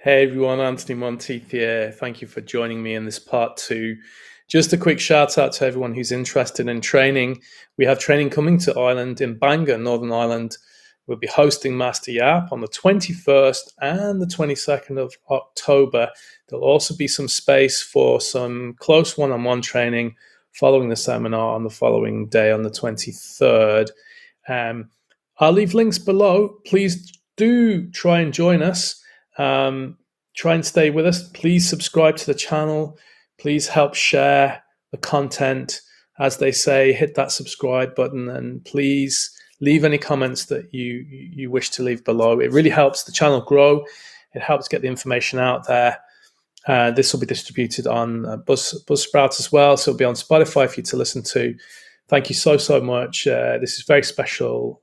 Hey everyone, Anthony Monteith here. Thank you for joining me in this part two. Just a quick shout out to everyone who's interested in training. We have training coming to Ireland in Bangor, Northern Ireland. We'll be hosting Master Yap on the 21st and the 22nd of October. There'll also be some space for some close one-on-one training following the seminar on the following day on the 23rd. I'll leave links below. Please do try and join us. Try and stay with us. Please subscribe to the channel. Please help share the content. As they say, hit that subscribe button and please leave any comments that you wish to leave below. It really helps the channel grow. It helps get the information out there. This will be distributed on Buzzsprout as well, so it'll be on Spotify for you to listen to. Thank you so much. This is a very special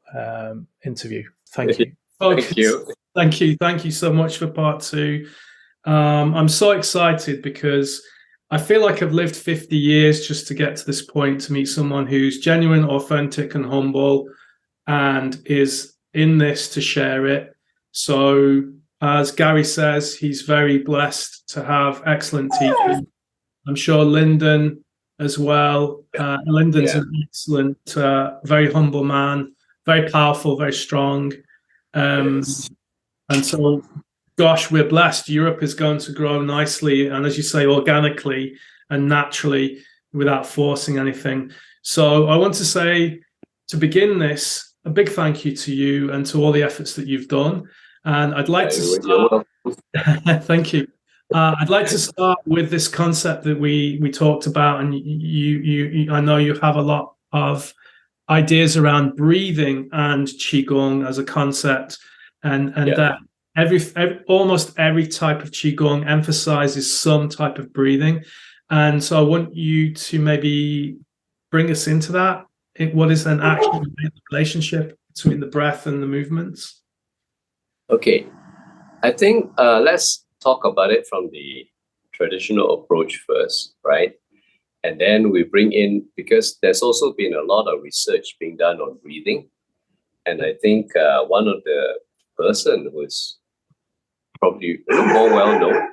interview. Thank you. Thank you. Thank you so much for part two. I'm so excited because I feel like I've lived 50 years just to get to this point, to meet someone who's genuine, authentic, and humble, and is in this to share it. So, as Gary says, he's very blessed to have excellent teaching. I'm sure Lyndon as well. Lyndon's an excellent, very humble man, very powerful, very strong. Yes. And so, gosh, we're blessed. Europe is going to grow nicely, and as you say, organically and naturally without forcing anything. So I want to say, to begin this, a big thank you to you and to all the efforts that you've done. And I'd like to start... Thank you. I'd like to start with this concept that we talked about, and you I know you have a lot of ideas around breathing and Qigong as a concept, and that almost every type of Qigong emphasizes some type of breathing. And so I want you to maybe bring us into that. What is an actual relationship between the breath and the movements? Okay, I think let's talk about it from the traditional approach first, right? And then we bring in, because there's also been a lot of research being done on breathing. And I think one of the person who's probably more well known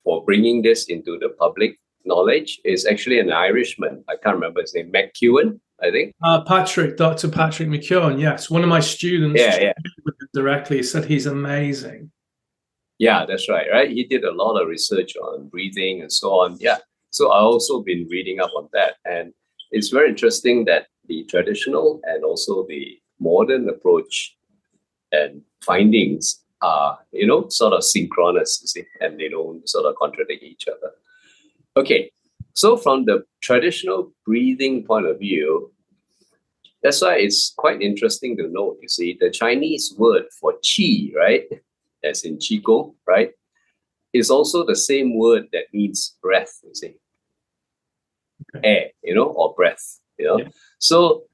for bringing this into the public knowledge is actually an Irishman. I can't remember his name, McEwen, I think. Dr. Patrick McEwen, yes. One of my students directly said he's amazing. Yeah, that's right? He did a lot of research on breathing and so on. Yeah. So I've also been reading up on that. And it's very interesting that the traditional and also the modern approach and findings are, sort of synchronous, you see, and they don't sort of contradict each other. Okay, so from the traditional breathing point of view, that's why it's quite interesting to note, you see, the Chinese word for qi, right, as in qigong, right, is also the same word that means breath, you see. Air, or breath, Yeah. So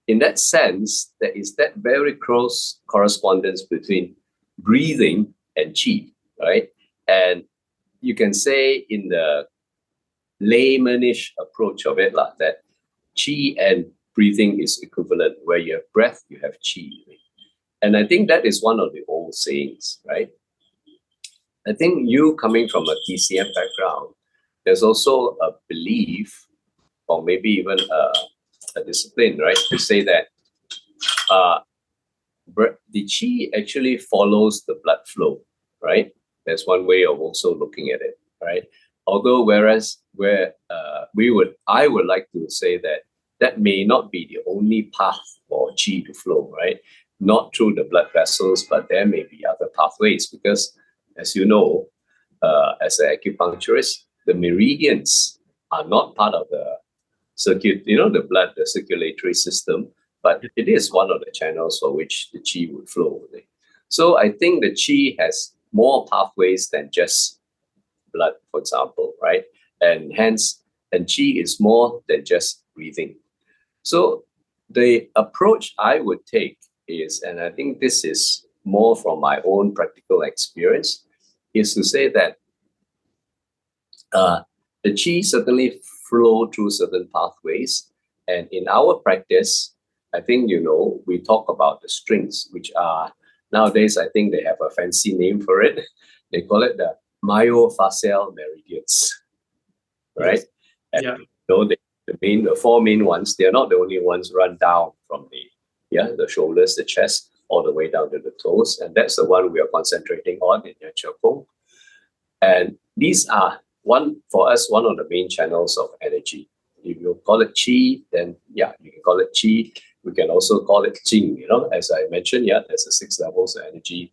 in that sense, there is that very close correspondence between breathing and qi, right? And you can say in the laymanish approach of it, that qi and breathing is equivalent. Where you have breath, you have qi. And I think that is one of the old sayings, right? I think you coming from a TCM background, there's also a belief, or maybe even a discipline, right, to say that the qi actually follows the blood flow, right? That's one way of also looking at it, right? Although I would like to say that may not be the only path for qi to flow, right? Not through the blood vessels, but there may be other pathways, because as you know, as an acupuncturist, the meridians are not part of the circuit, the blood, the circulatory system, but it is one of the channels for which the qi would flow. So I think the qi has more pathways than just blood, for example, right? And hence, qi is more than just breathing. So the approach I would take is, and I think this is more from my own practical experience, is to say that the qi certainly flow through certain pathways. And in our practice, I think, we talk about the strings, which are, nowadays, I think they have a fancy name for it. They call it the myofascial meridians, right? And Yeah. the four main ones, they're not the only ones run down from the shoulders, the chest, all the way down to the toes. And that's the one we are concentrating on in Yan Shou Gong. And these are for us, one of the main channels of energy. If you call it qi, then yeah, you can call it qi. We can also call it jing, as I mentioned, yeah, there's the 6 levels of energy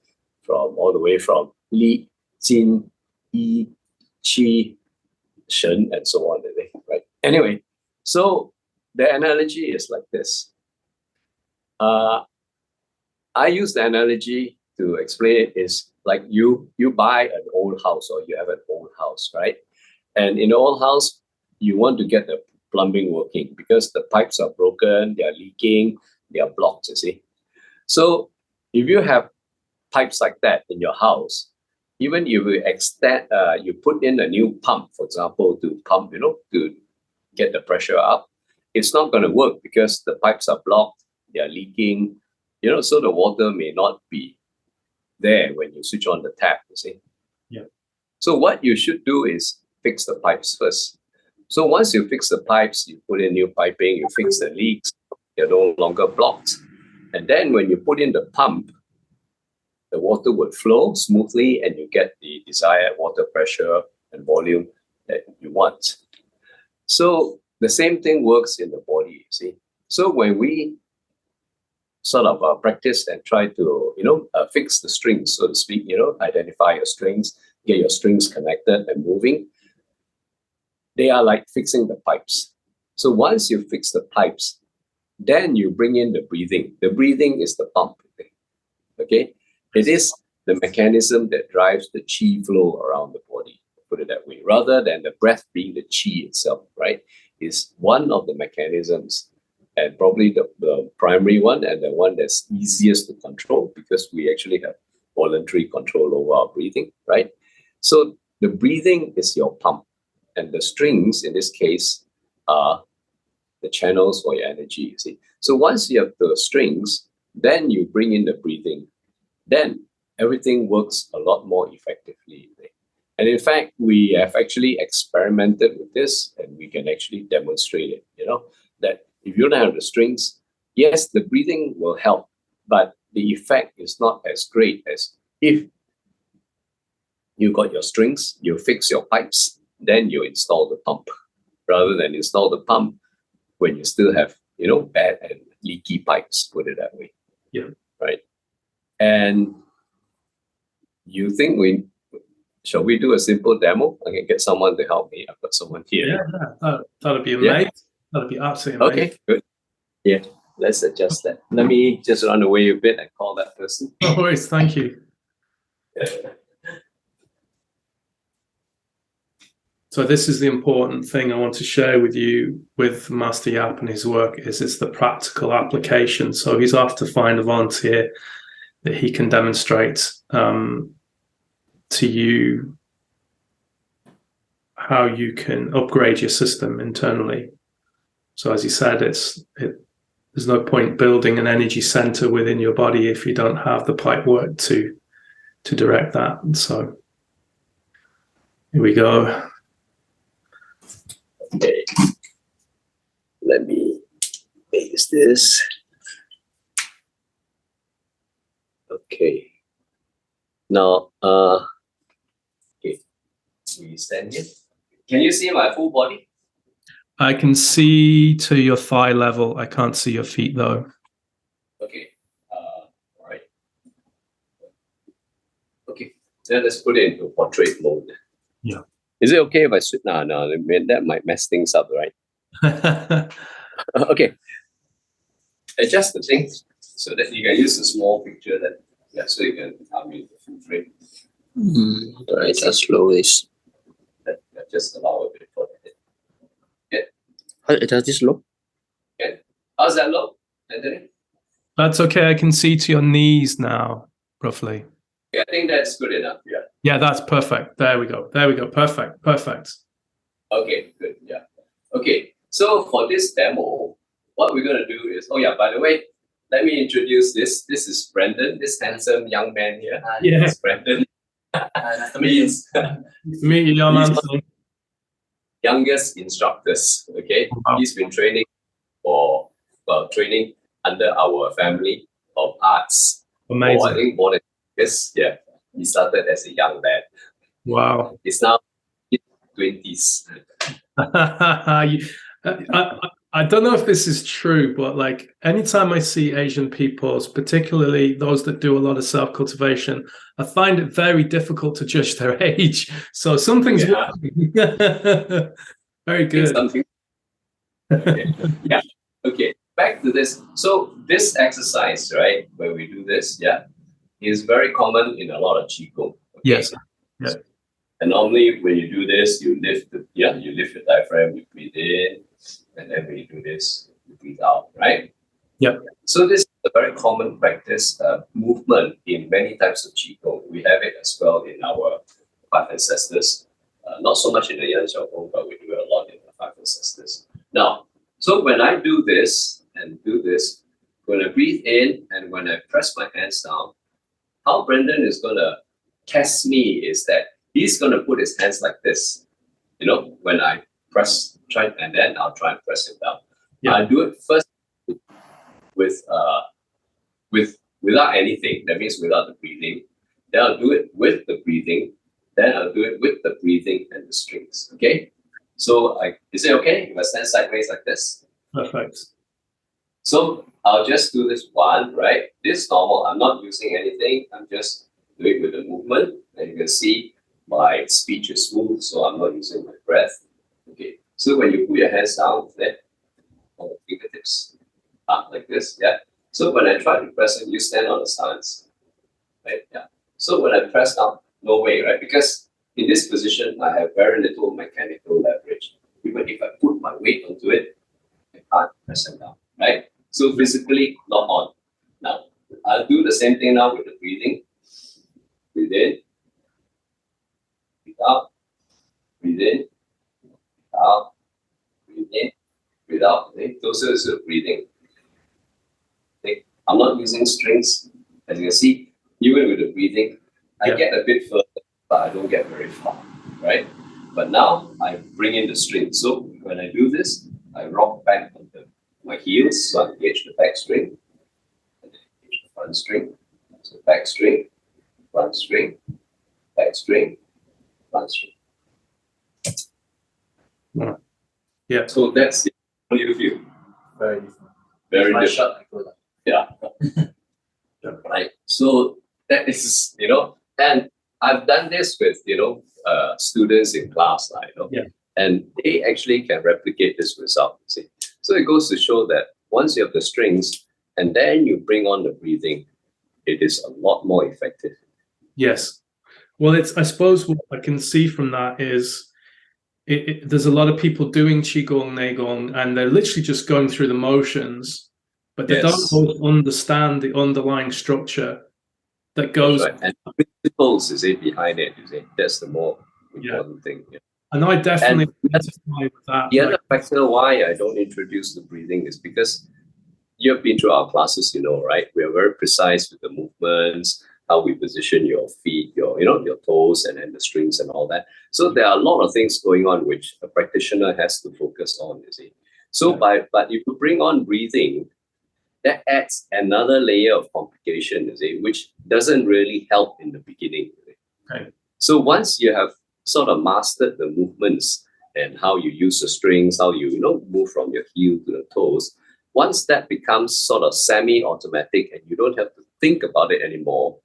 all the way from li, jin, yi, qi, shen, and so on, right? Anyway, so the analogy is like this. I use the analogy to explain it is like you buy an old house, or you have an old house, right? And in the old house, you want to get the plumbing working because the pipes are broken, they are leaking, they are blocked, you see. So if you have pipes like that in your house, even if you extend, you put in a new pump, for example, to pump, to get the pressure up, it's not going to work because the pipes are blocked, they are leaking, so the water may not be there when you switch on the tap, you see. Yeah. So what you should do is fix the pipes first. So once you fix the pipes, you put in new piping, you fix the leaks, they're no longer blocked. And then when you put in the pump, the water would flow smoothly and you get the desired water pressure and volume that you want. So the same thing works in the body, you see. So when we sort of practice and try to, fix the strings, so to speak, identify your strings, get your strings connected and moving, they are like fixing the pipes. So once you fix the pipes, then you bring in the breathing. The breathing is the pump, okay? It is the mechanism that drives the qi flow around the body, put it that way, rather than the breath being the qi itself, right? Is one of the mechanisms, and probably the primary one, and the one that's easiest to control because we actually have voluntary control over our breathing, right? So the breathing is your pump, and the strings in this case are the channels for your energy, you see. So once you have the strings, then you bring in the breathing, then everything works a lot more effectively. And in fact, we have actually experimented with this, and we can actually demonstrate it, that if you don't have the strings, yes, the breathing will help, but the effect is not as great as if you got your strings, you fix your pipes, then you install the pump, rather than install the pump when you still have, bad and leaky pipes, put it that way. Yeah. Right. And you think shall we do a simple demo? I can get someone to help me. I've got someone here. Yeah, that'd be amazing. Yeah. That'd be absolutely amazing. Okay, good. Yeah, let's adjust that. Let me just run away a bit and call that person. No worries, thank you. So this is the important thing I want to share with you with Master Yap and his work is it's the practical application. So he's asked to find a volunteer that he can demonstrate to you how you can upgrade your system internally. So as he said, there's no point building an energy center within your body if you don't have the pipe work to direct that. And so here we go. Okay, let me paste this. Okay, now okay, we stand here. Can you see my full body? I can see to your thigh level. I can't see your feet though. Okay, all right. Okay, then let's put it into portrait mode. Yeah. Is it okay if I switch? No, that might mess things up, right? Okay. Adjust the thing so that you can use a small picture so you can come in the full frame. Right, just slow this. Just allow a bit for that. Yeah. How does this look? Okay. How's that look, Anthony? That's okay. I can see to your knees now, roughly. Yeah, I think that's good enough. Yeah. Yeah, that's perfect. There we go. There we go. Perfect. Perfect. Okay, good. Yeah. Okay. So for this demo, what we're going to do is, by the way, let me introduce this. This is Brandon, this handsome young man here. Yeah. This is Brandon. Nice to meet you. He's Meet you, Yan Man. youngest instructors. Okay, Wow. he's been training for training under our family of arts. Amazing. For, I think more than years. Yeah, he started as a young lad. Wow. He's now in his 20s. I don't know if this is true, but like anytime I see Asian peoples, particularly those that do a lot of self-cultivation, I find it very difficult to judge their age. So something's working. Very good. Okay. Yeah. Okay. Back to this. So this exercise, right, when we do this, is very common in a lot of Qigong. Okay? Yes. Yeah. And normally when you do this, you lift your diaphragm, you breathe in, and then when you do this, you breathe out, right? Yep. So this is a very common practice movement in many types of Qigong. We have it as well in our five ancestors. Not so much in the Yan Shou Gong, but we do it a lot in the five ancestors. Now, so when I do this and do this, when I breathe in and when I press my hands down, how Brendan is going to test me is that he's going to put his hands like this, when I press, and then I'll try and press it down. Yeah. I do it first without anything. That means without the breathing. Then I'll do it with the breathing. Then I'll do it with the breathing and the strings. Okay. So is it okay if I stand sideways like this? Perfect. So I'll just do this one, right? This normal. I'm not using anything. I'm just doing with the movement, and you can see my speech is smooth, so I'm not using my breath. Okay. So when you put your hands down, then on the fingertips, like this, yeah. So when I try to press it, you stand on the stance, right? Yeah. So when I press down, no way, right? Because in this position, I have very little mechanical leverage. Even if I put my weight onto it, I can't press it down, right? So physically, not on. Now, I'll do the same thing now with the breathing. Breathe in, breathe out, breathe in, out, breathe in, breathe out. Okay? Those are the breathing. Okay? I'm not using strings. As you can see, even with the breathing, I get a bit further, but I don't get very far, right? But now I bring in the string. So when I do this, I rock back on my heels, so I engage the back string, and then engage the front string. So back string, front string, back string, front string. Yeah. So that's the point of view. Very different. Very My different. shot, I feel like. Yeah. Right. So that is, and I've done this with, students in class, and they actually can replicate this result. See, so it goes to show that once you have the strings and then you bring on the breathing, it is a lot more effective. Yes. Well, I suppose what I can see from that is there's a lot of people doing Qigong, Neigong, and they're literally just going through the motions, but they don't always understand the underlying structure that goes. Right. And principles, behind it, that's the more important thing. Yeah. And I definitely identify with that. The other factor why I don't introduce the breathing is because you've been through our classes, right? We are very precise with the movements, how we position your feet, your toes, and then the strings and all that. So there are a lot of things going on which a practitioner has to focus on, So but if you bring on breathing, that adds another layer of complication, which doesn't really help in the beginning. Okay. So once you have sort of mastered the movements and how you use the strings, how you move from your heel to the toes, once that becomes sort of semi-automatic and you don't have to think about it anymore,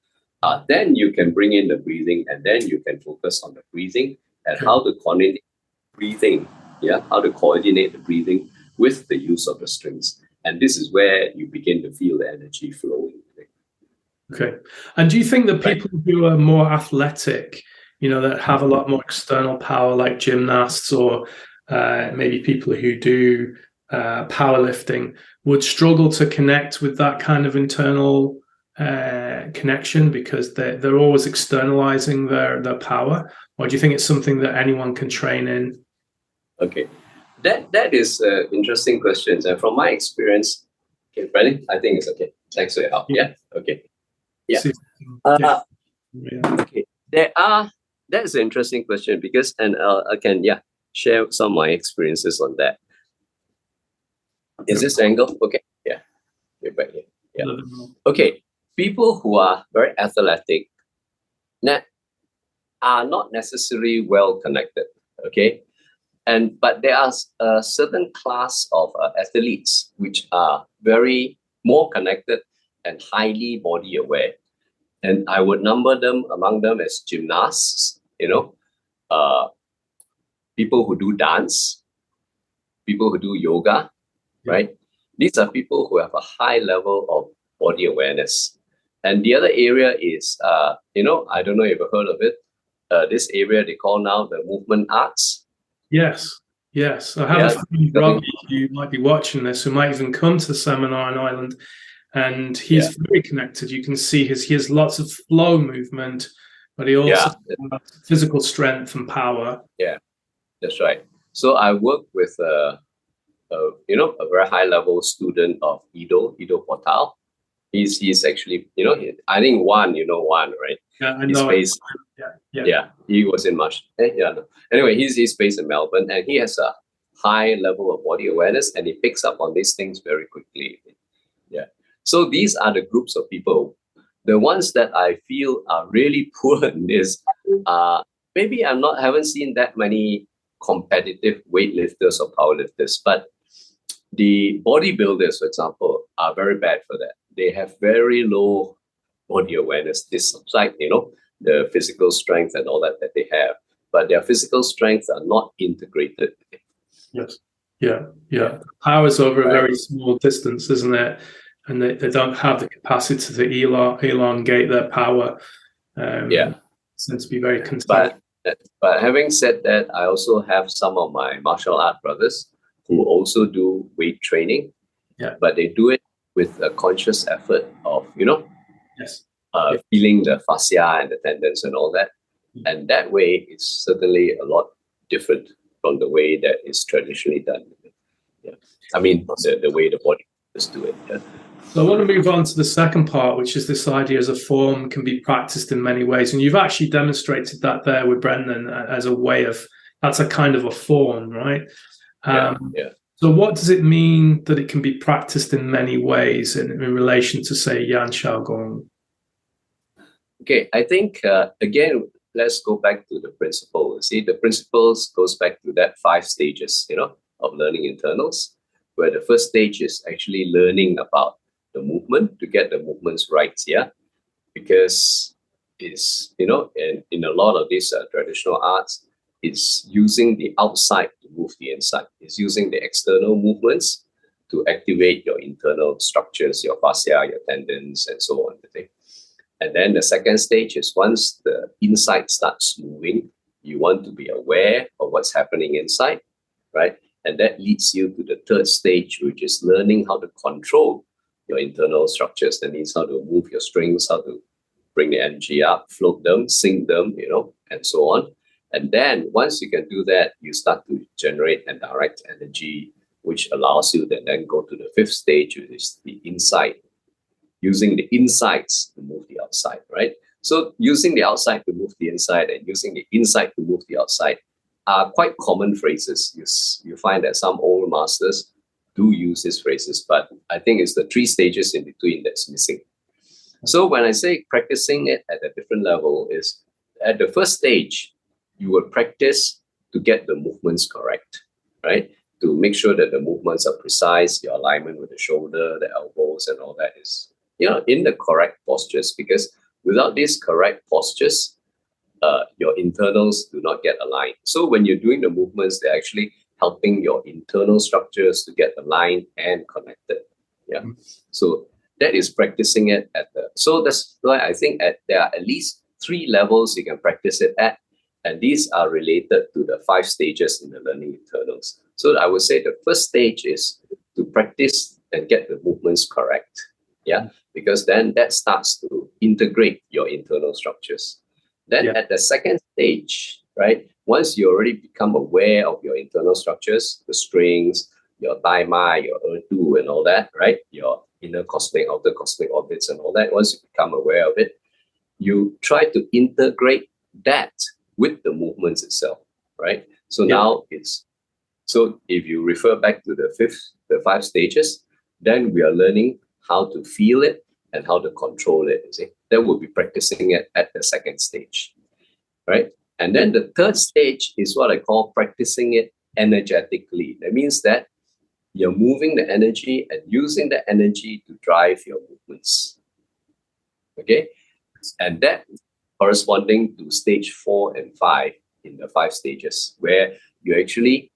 then you can bring in the breathing, and then you can focus on the breathing and how to coordinate breathing, how to coordinate the breathing with the use of the strings. And this is where you begin to feel the energy flowing. Okay. And do you think that people who are more athletic, that have a lot more external power, like gymnasts or maybe people who do powerlifting, would struggle to connect with that kind of internal connection because they're always externalizing their power? Or do you think it's something that anyone can train in? Okay. That is an interesting question. And from my experience, okay, Brennan, I think it's okay. Thanks for your help. Yeah. Okay. Yeah. Yeah. Okay. That's an interesting question because, and I can, share some of my experiences on that. Is this angle? Okay. Yeah. You're back here. Yeah. Okay. People who are very athletic are not necessarily well connected. Okay. But there are a certain class of athletes which are very more connected and highly body aware. And I would number them among them as gymnasts, people who do dance, people who do yoga, right? These are people who have a high level of body awareness. And the other area is, I don't know if you've heard of it, this area they call now the movement arts. Yes. I have a friend, Robbie, who might be watching this, who might even come to the seminar on Ireland, and he's very connected. You can see he has lots of flow movement, but he also has physical strength and power. Yeah, that's right. So I work with a very high level student of Ido Portal. He's actually, I think one, right? Yeah, I know. He was in Marsh. Anyway, he's based in Melbourne, and he has a high level of body awareness, and he picks up on these things very quickly. Yeah. So these are the groups of people. The ones that I feel are really poor in this, maybe haven't seen that many competitive weightlifters or powerlifters, but the bodybuilders, for example, are very bad for that. They have very low body awareness, despite, the physical strength and all that they have. But their physical strengths are not integrated. Yes. Yeah. Power's over a very small distance, isn't it? And they don't have the capacity to elongate their power. Seems to be very contained. But having said that, I also have some of my martial art brothers who also do weight training. Yeah. But they do it with a conscious effort of, yes, feeling the fascia and the tendons and all that. And that way is certainly a lot different from the way that is traditionally done. Yeah. I mean, the way the body does do it. Yeah. So I want to move on to the second part, which is this idea as a form can be practiced in many ways. And you've actually demonstrated that there with Brendan as a way of, that's a kind of a form, right? So what does it mean that it can be practiced in many ways in relation to, say, Yan Shou Gong? Okay, I think, again, let's go back to the principle. See, the principles goes back to that 5 stages, of learning internals, where the first stage is actually learning about the movement to get the movements right, because it's, in a lot of these traditional arts, it's using the outside to move the inside. It's using the external movements to activate your internal structures, your fascia, your tendons, and so on. And then the second stage is once the inside starts moving, you want to be aware of what's happening inside, right? And that leads you to the third stage, which is learning how to control your internal structures. That means how to move your strings, how to bring the energy up, float them, sink them, and so on. And then once you can do that, you start to generate and direct energy, which allows you to then go to the 5th stage, which is the inside, using the insides to move the outside, right? So using the outside to move the inside and using the inside to move the outside are quite common phrases. You find that some old masters do use these phrases, but I think it's the 3 stages in between that's missing. So when I say practicing it at a different level is at the first stage, you will practice to get the movements correct, right? To make sure that the movements are precise, your alignment with the shoulder, the elbows, and all that is, in the correct postures. Because without these correct postures, your internals do not get aligned. So when you're doing the movements, they're actually helping your internal structures to get aligned and connected. Yeah. So that is practicing it so that's why I think there are at least 3 levels you can practice it at. And these are related to the 5 stages in the learning internals. So I would say the first stage is to practice and get the movements correct. Yeah, because then that starts to integrate your internal structures. Then at the second stage, right, once you already become aware of your internal structures, the strings, your tui-na, your erdu and all that, right, your inner cosmic, outer cosmic orbits and all that, once you become aware of it, you try to integrate that with the movements itself, right? So Yeah. now so if you refer back to the 5 stages, then we are learning how to feel it and how to control it. You see, that will be practicing it at the 2nd stage, right? And then the 3rd stage is what I call practicing it energetically. That means that you're moving the energy and using the energy to drive your movements. Okay, and that corresponding to stage 4 and 5 in the 5 stages, where you actually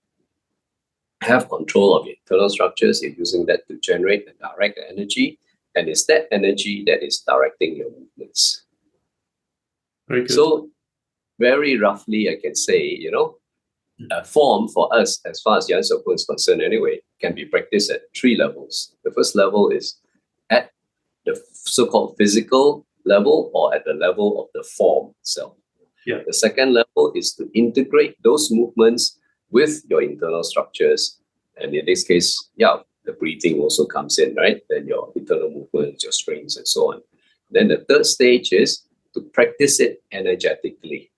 have control of your internal structures. You're using that to generate and direct the energy, and it's that energy that is directing your movements. Very good. So very roughly, I can say, a form for us, as far as Yan Shou Gong is concerned anyway, can be practiced at 3 levels. The first level is at the so-called physical level, or at the level of the form itself. Yeah. The second level is to integrate those movements with your internal structures. And in this case, the breathing also comes in, right? Then your internal movements, your strings, and so on. Then the 3rd stage is to practice it energetically,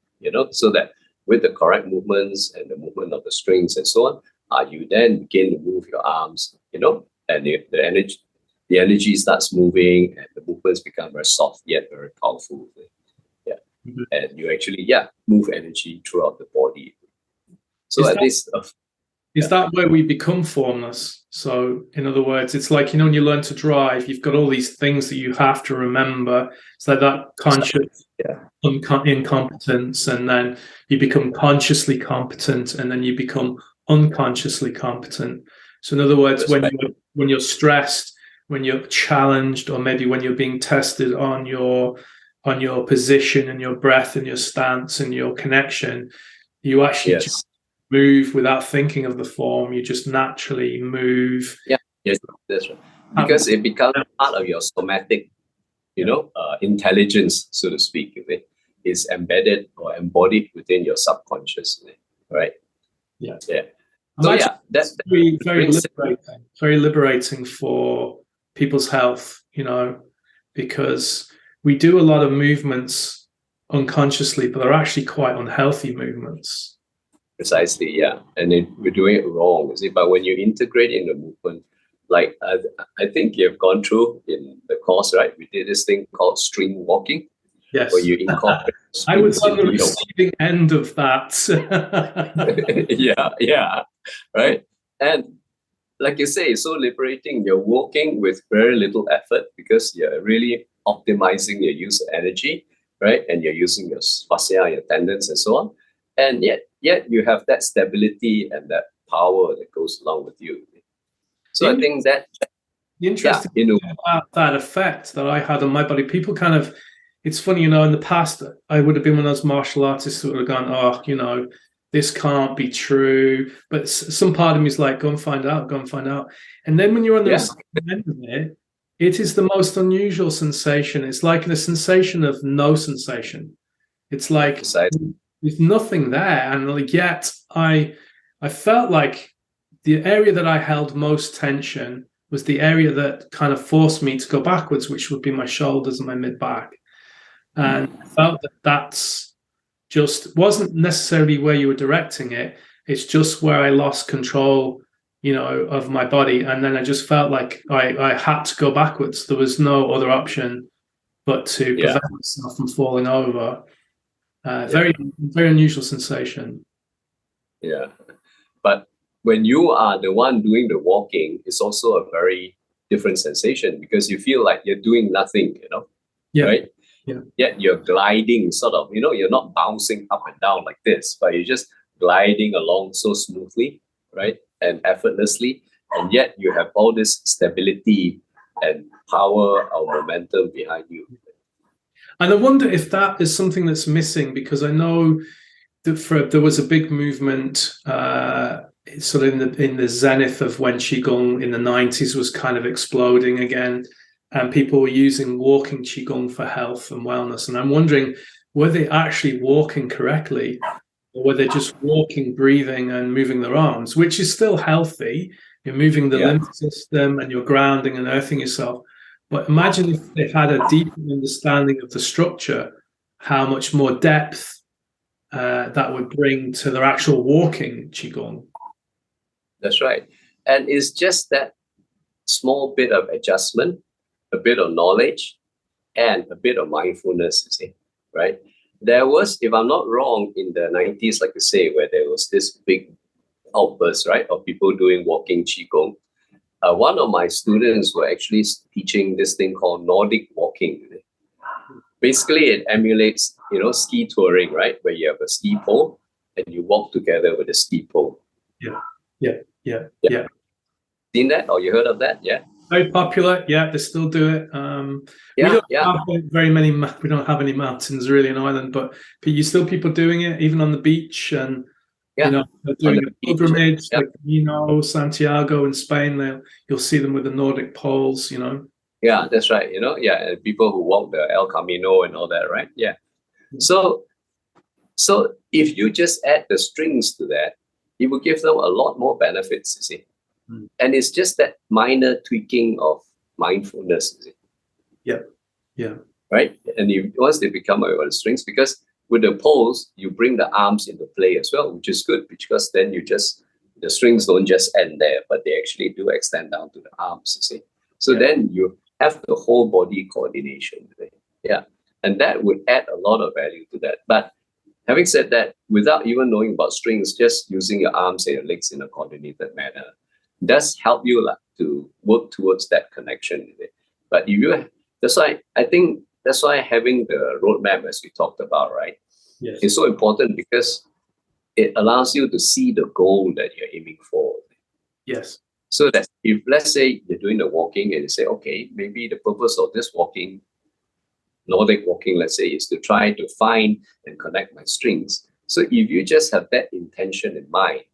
so that with the correct movements and the movement of the strings and so on, you then begin to move your arms, and the energy starts moving and the movements become very soft yet very powerful. Yeah. Mhm. And you actually, move energy throughout the body. So Is that where we become formless? So, in other words, it's like, when you learn to drive, you've got all these things that you have to remember. It's like that conscious incompetence, and then you become consciously competent, and then you become unconsciously competent. So, in other words, when you're stressed, when you're challenged, or maybe when you're being tested on your position and your breath and your stance and your connection, you actually just move without thinking of the form. You just naturally move. Yes, that's right. Because it becomes part of your somatic, intelligence, so to speak. Is embedded or embodied within your subconscious, right? Yeah. Yeah. So that's very liberating for people's health, because we do a lot of movements unconsciously, but they're actually quite unhealthy movements. Precisely, yeah. And we're doing it wrong, you see. But when you integrate in the movement, like I think you've gone through in the course, right? We did this thing called string walking. Yes. Where you incorporate I was on the receiving end of that. yeah, right? And like you say, it's so liberating. You're walking with very little effort because you're really optimizing your use of energy, right? And you're using your fascia, your tendons, and so on. And yet you have that stability and that power that goes along with you. So I think that the interesting thing about that effect that I had on my body, people kind of, it's funny, in the past, I would have been one of those martial artists who would have gone, this can't be true. But some part of me is like, go and find out. And then when you're on the end of it, it is the most unusual sensation. It's like the sensation of no sensation. It's like there's nothing there. And yet I felt like the area that I held most tension was the area that kind of forced me to go backwards, which would be my shoulders and my mid-back. And I felt that that's just wasn't necessarily where you were directing it. It's just where I lost control, of my body. And then I just felt like I had to go backwards. There was no other option but to prevent myself from falling over. Very, very unusual sensation. Yeah. But when you are the one doing the walking, it's also a very different sensation because you feel like you're doing nothing, right? Yeah. Yet you're gliding sort of, you're not bouncing up and down like this, but you're just gliding along so smoothly, right? And effortlessly. And yet you have all this stability and power or momentum behind you. And I wonder if that is something that's missing, because I know that there was a big movement sort of in the zenith of when Qigong in the 90s was kind of exploding again. And people were using walking Qigong for health and wellness. And I'm wondering, were they actually walking correctly? Or were they just walking, breathing, and moving their arms, which is still healthy? You're moving the lymph system and you're grounding and earthing yourself. But imagine if they had a deeper understanding of the structure, how much more depth that would bring to their actual walking qigong. That's right. And it's just that small bit of adjustment, a bit of knowledge, and a bit of mindfulness, you see, right? There was, if I'm not wrong, in the 90s, like you say, where there was this big outburst, right, of people doing walking qigong. One of my students were actually teaching this thing called Nordic walking. Basically, it emulates, ski touring, right, where you have a ski pole and you walk together with a ski pole. Yeah. Seen that, or you heard of that? Yeah. Very popular. Yeah, they still do it. We don't have very many. We don't have any mountains really in Ireland, but you still people doing it even on the beach, and they're doing a pilgrimage like Santiago in Spain. You'll see them with the Nordic poles. Yeah, that's right. And people who walk the El Camino and all that, right? Yeah. So if you just add the strings to that, it will give them a lot more benefits, you see. And it's just that minor tweaking of mindfulness, you see. Yeah. Right? And once they become aware of the strings, because with the poles, you bring the arms into play as well, which is good, because then the strings don't just end there, but they actually do extend down to the arms, you see. So then you have the whole body coordination. Yeah. And that would add a lot of value to that. But having said that, without even knowing about strings, just using your arms and your legs in a coordinated manner does help you to work towards that connection. But that's why having the roadmap, as we talked about, right, is so important, because it allows you to see the goal that you're aiming for. Yes. So that if, let's say, you're doing the walking and you say, okay, maybe the purpose of this walking, Nordic walking, let's say, is to try to find and connect my strings. So if you just have that intention in mind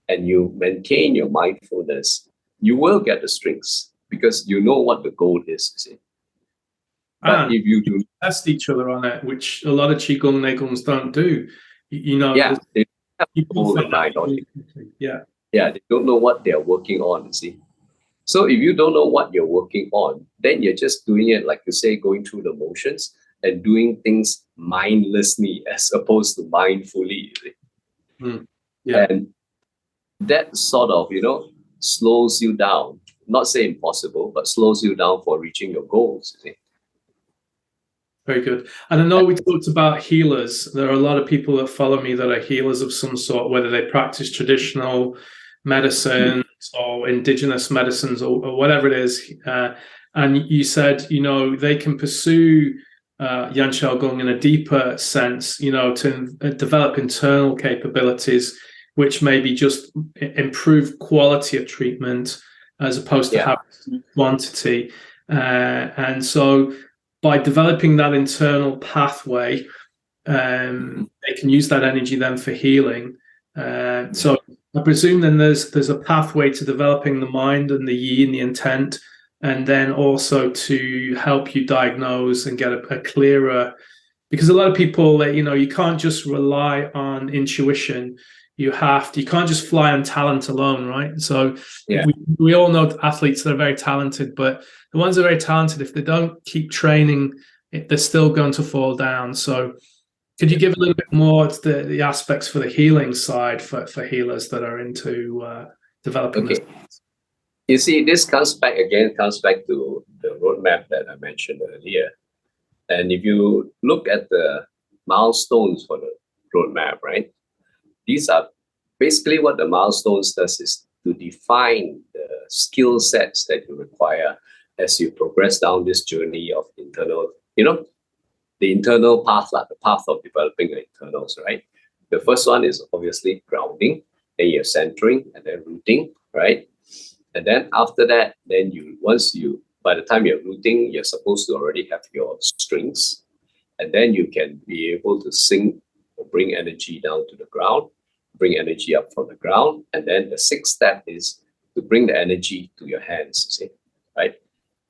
and you maintain your mindfulness, you will get the strings, because you know what the goal is, you see. But if you do test each other on it, which a lot of Qigong Neigongs don't do, they have a goal in mind. They don't know what they're working on, you see. So if you don't know what you're working on, then you're just doing it, like you say, going through the motions and doing things mindlessly as opposed to mindfully. And that sort of, slows you down. Not say impossible, but slows you down for reaching your goals, you see. Very good. And I know we talked about healers. There are a lot of people that follow me that are healers of some sort, whether they practice traditional medicine or indigenous medicines or whatever it is. And you said, they can pursue Yan Shou Gong in a deeper sense, to develop internal capabilities, which maybe just improve quality of treatment as opposed to having quantity. And so by developing that internal pathway, they can use that energy then for healing. So I presume then there's a pathway to developing the mind and the yi and the intent, and then also to help you diagnose and get a clearer, because a lot of people, you can't just rely on intuition. You can't just fly on talent alone, right? So we all know athletes that are very talented, but the ones that are very talented, if they don't keep training, they're still going to fall down. So could you give a little bit more to the aspects for the healing side for healers that are into developing this? You see, this comes back to the roadmap that I mentioned earlier. And if you look at the milestones for the roadmap, right, these are basically what the milestones does is to define the skill sets that you require as you progress down this journey of internal, the internal path, the path of developing the internals, right? The first one is obviously grounding, then you're centering, and then rooting, right? And then after that, then by the time you're rooting, you're supposed to already have your strings, and then you can be able to sink or bring energy down to the ground, bring energy up from the ground, and then the sixth step is to bring the energy to your hands, see, right?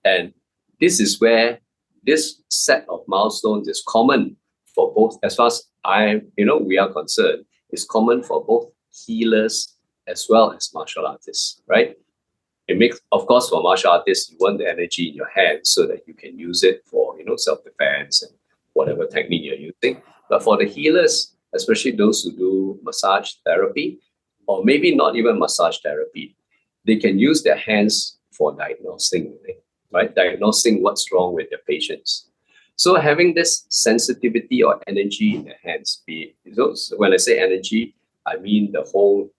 And this is where this set of milestones is common for both, as far as we are concerned, is common for both healers as well as martial artists, right? It makes, of course, for martial artists, you want the energy in your hands so that you can use it for, self-defense and whatever technique you're using. But for the healers, especially those who do massage therapy, or maybe not even massage therapy, they can use their hands for diagnosing, right? Diagnosing what's wrong with their patients. So having this sensitivity or energy in the hands, when I say energy, I mean the whole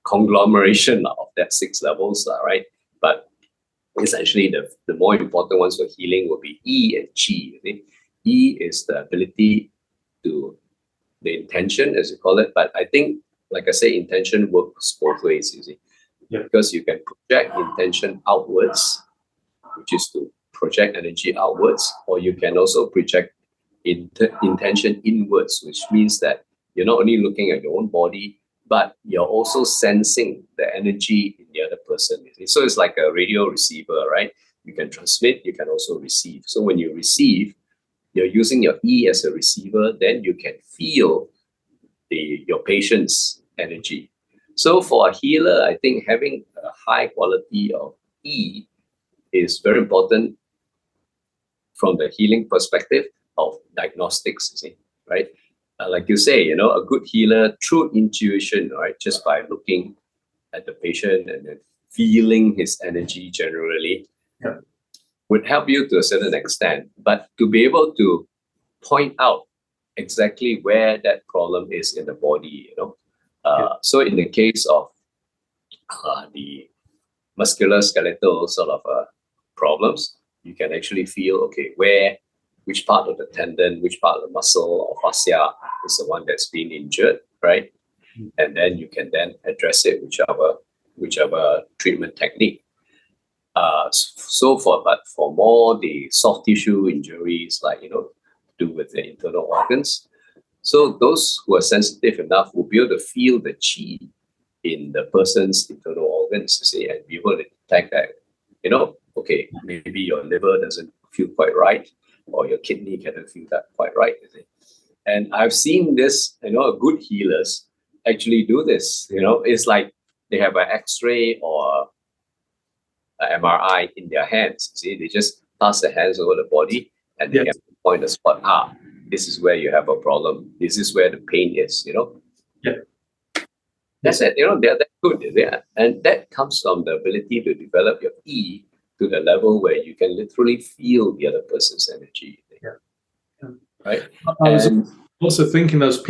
conglomeration of that 6 levels, right? But essentially the more important ones for healing will be E and Qi. E is the ability to, the intention, as you call it, but I think, like I say, intention works both ways, you see. Yeah. Because you can project intention outwards, which is to project energy outwards, or you can also project intention inwards, which means that you're not only looking at your own body, but you're also sensing the energy in the other person. So it's like a radio receiver, right? You can transmit, you can also receive. So when you receive, you're using your E as a receiver, then you can feel your patient's energy. So for a healer, I think having a high quality of E is very important from the healing perspective of diagnostics, you see, right? Like you say, a good healer through intuition, right? Just by looking at the patient and then feeling his energy generally, yeah, would help you to a certain extent. But to be able to point out exactly where that problem is in the body, So in the case of the musculoskeletal sort of problems, you can actually feel, okay, which part of the tendon, which part of the muscle or fascia is the one that's been injured, right? And then you can then address it whichever treatment technique. But for more the soft tissue injuries, like to do with the internal organs, so those who are sensitive enough will be able to feel the qi in the person's internal organs, you see, and be able to detect that, okay, maybe your liver doesn't feel quite right, or your kidney cannot feel that quite right, you see. And I've seen this, good healers actually do this. It's like they have an X-ray or an MRI in their hands. See, they just pass their hands over the body and they Yes. can point the spot. This is where you have a problem. This is where the pain is. Yeah. That's it. They're that good. Yeah, and that comes from the ability to develop your E to the level where you can literally feel the other person's energy. Yeah. Right. I was also thinking there's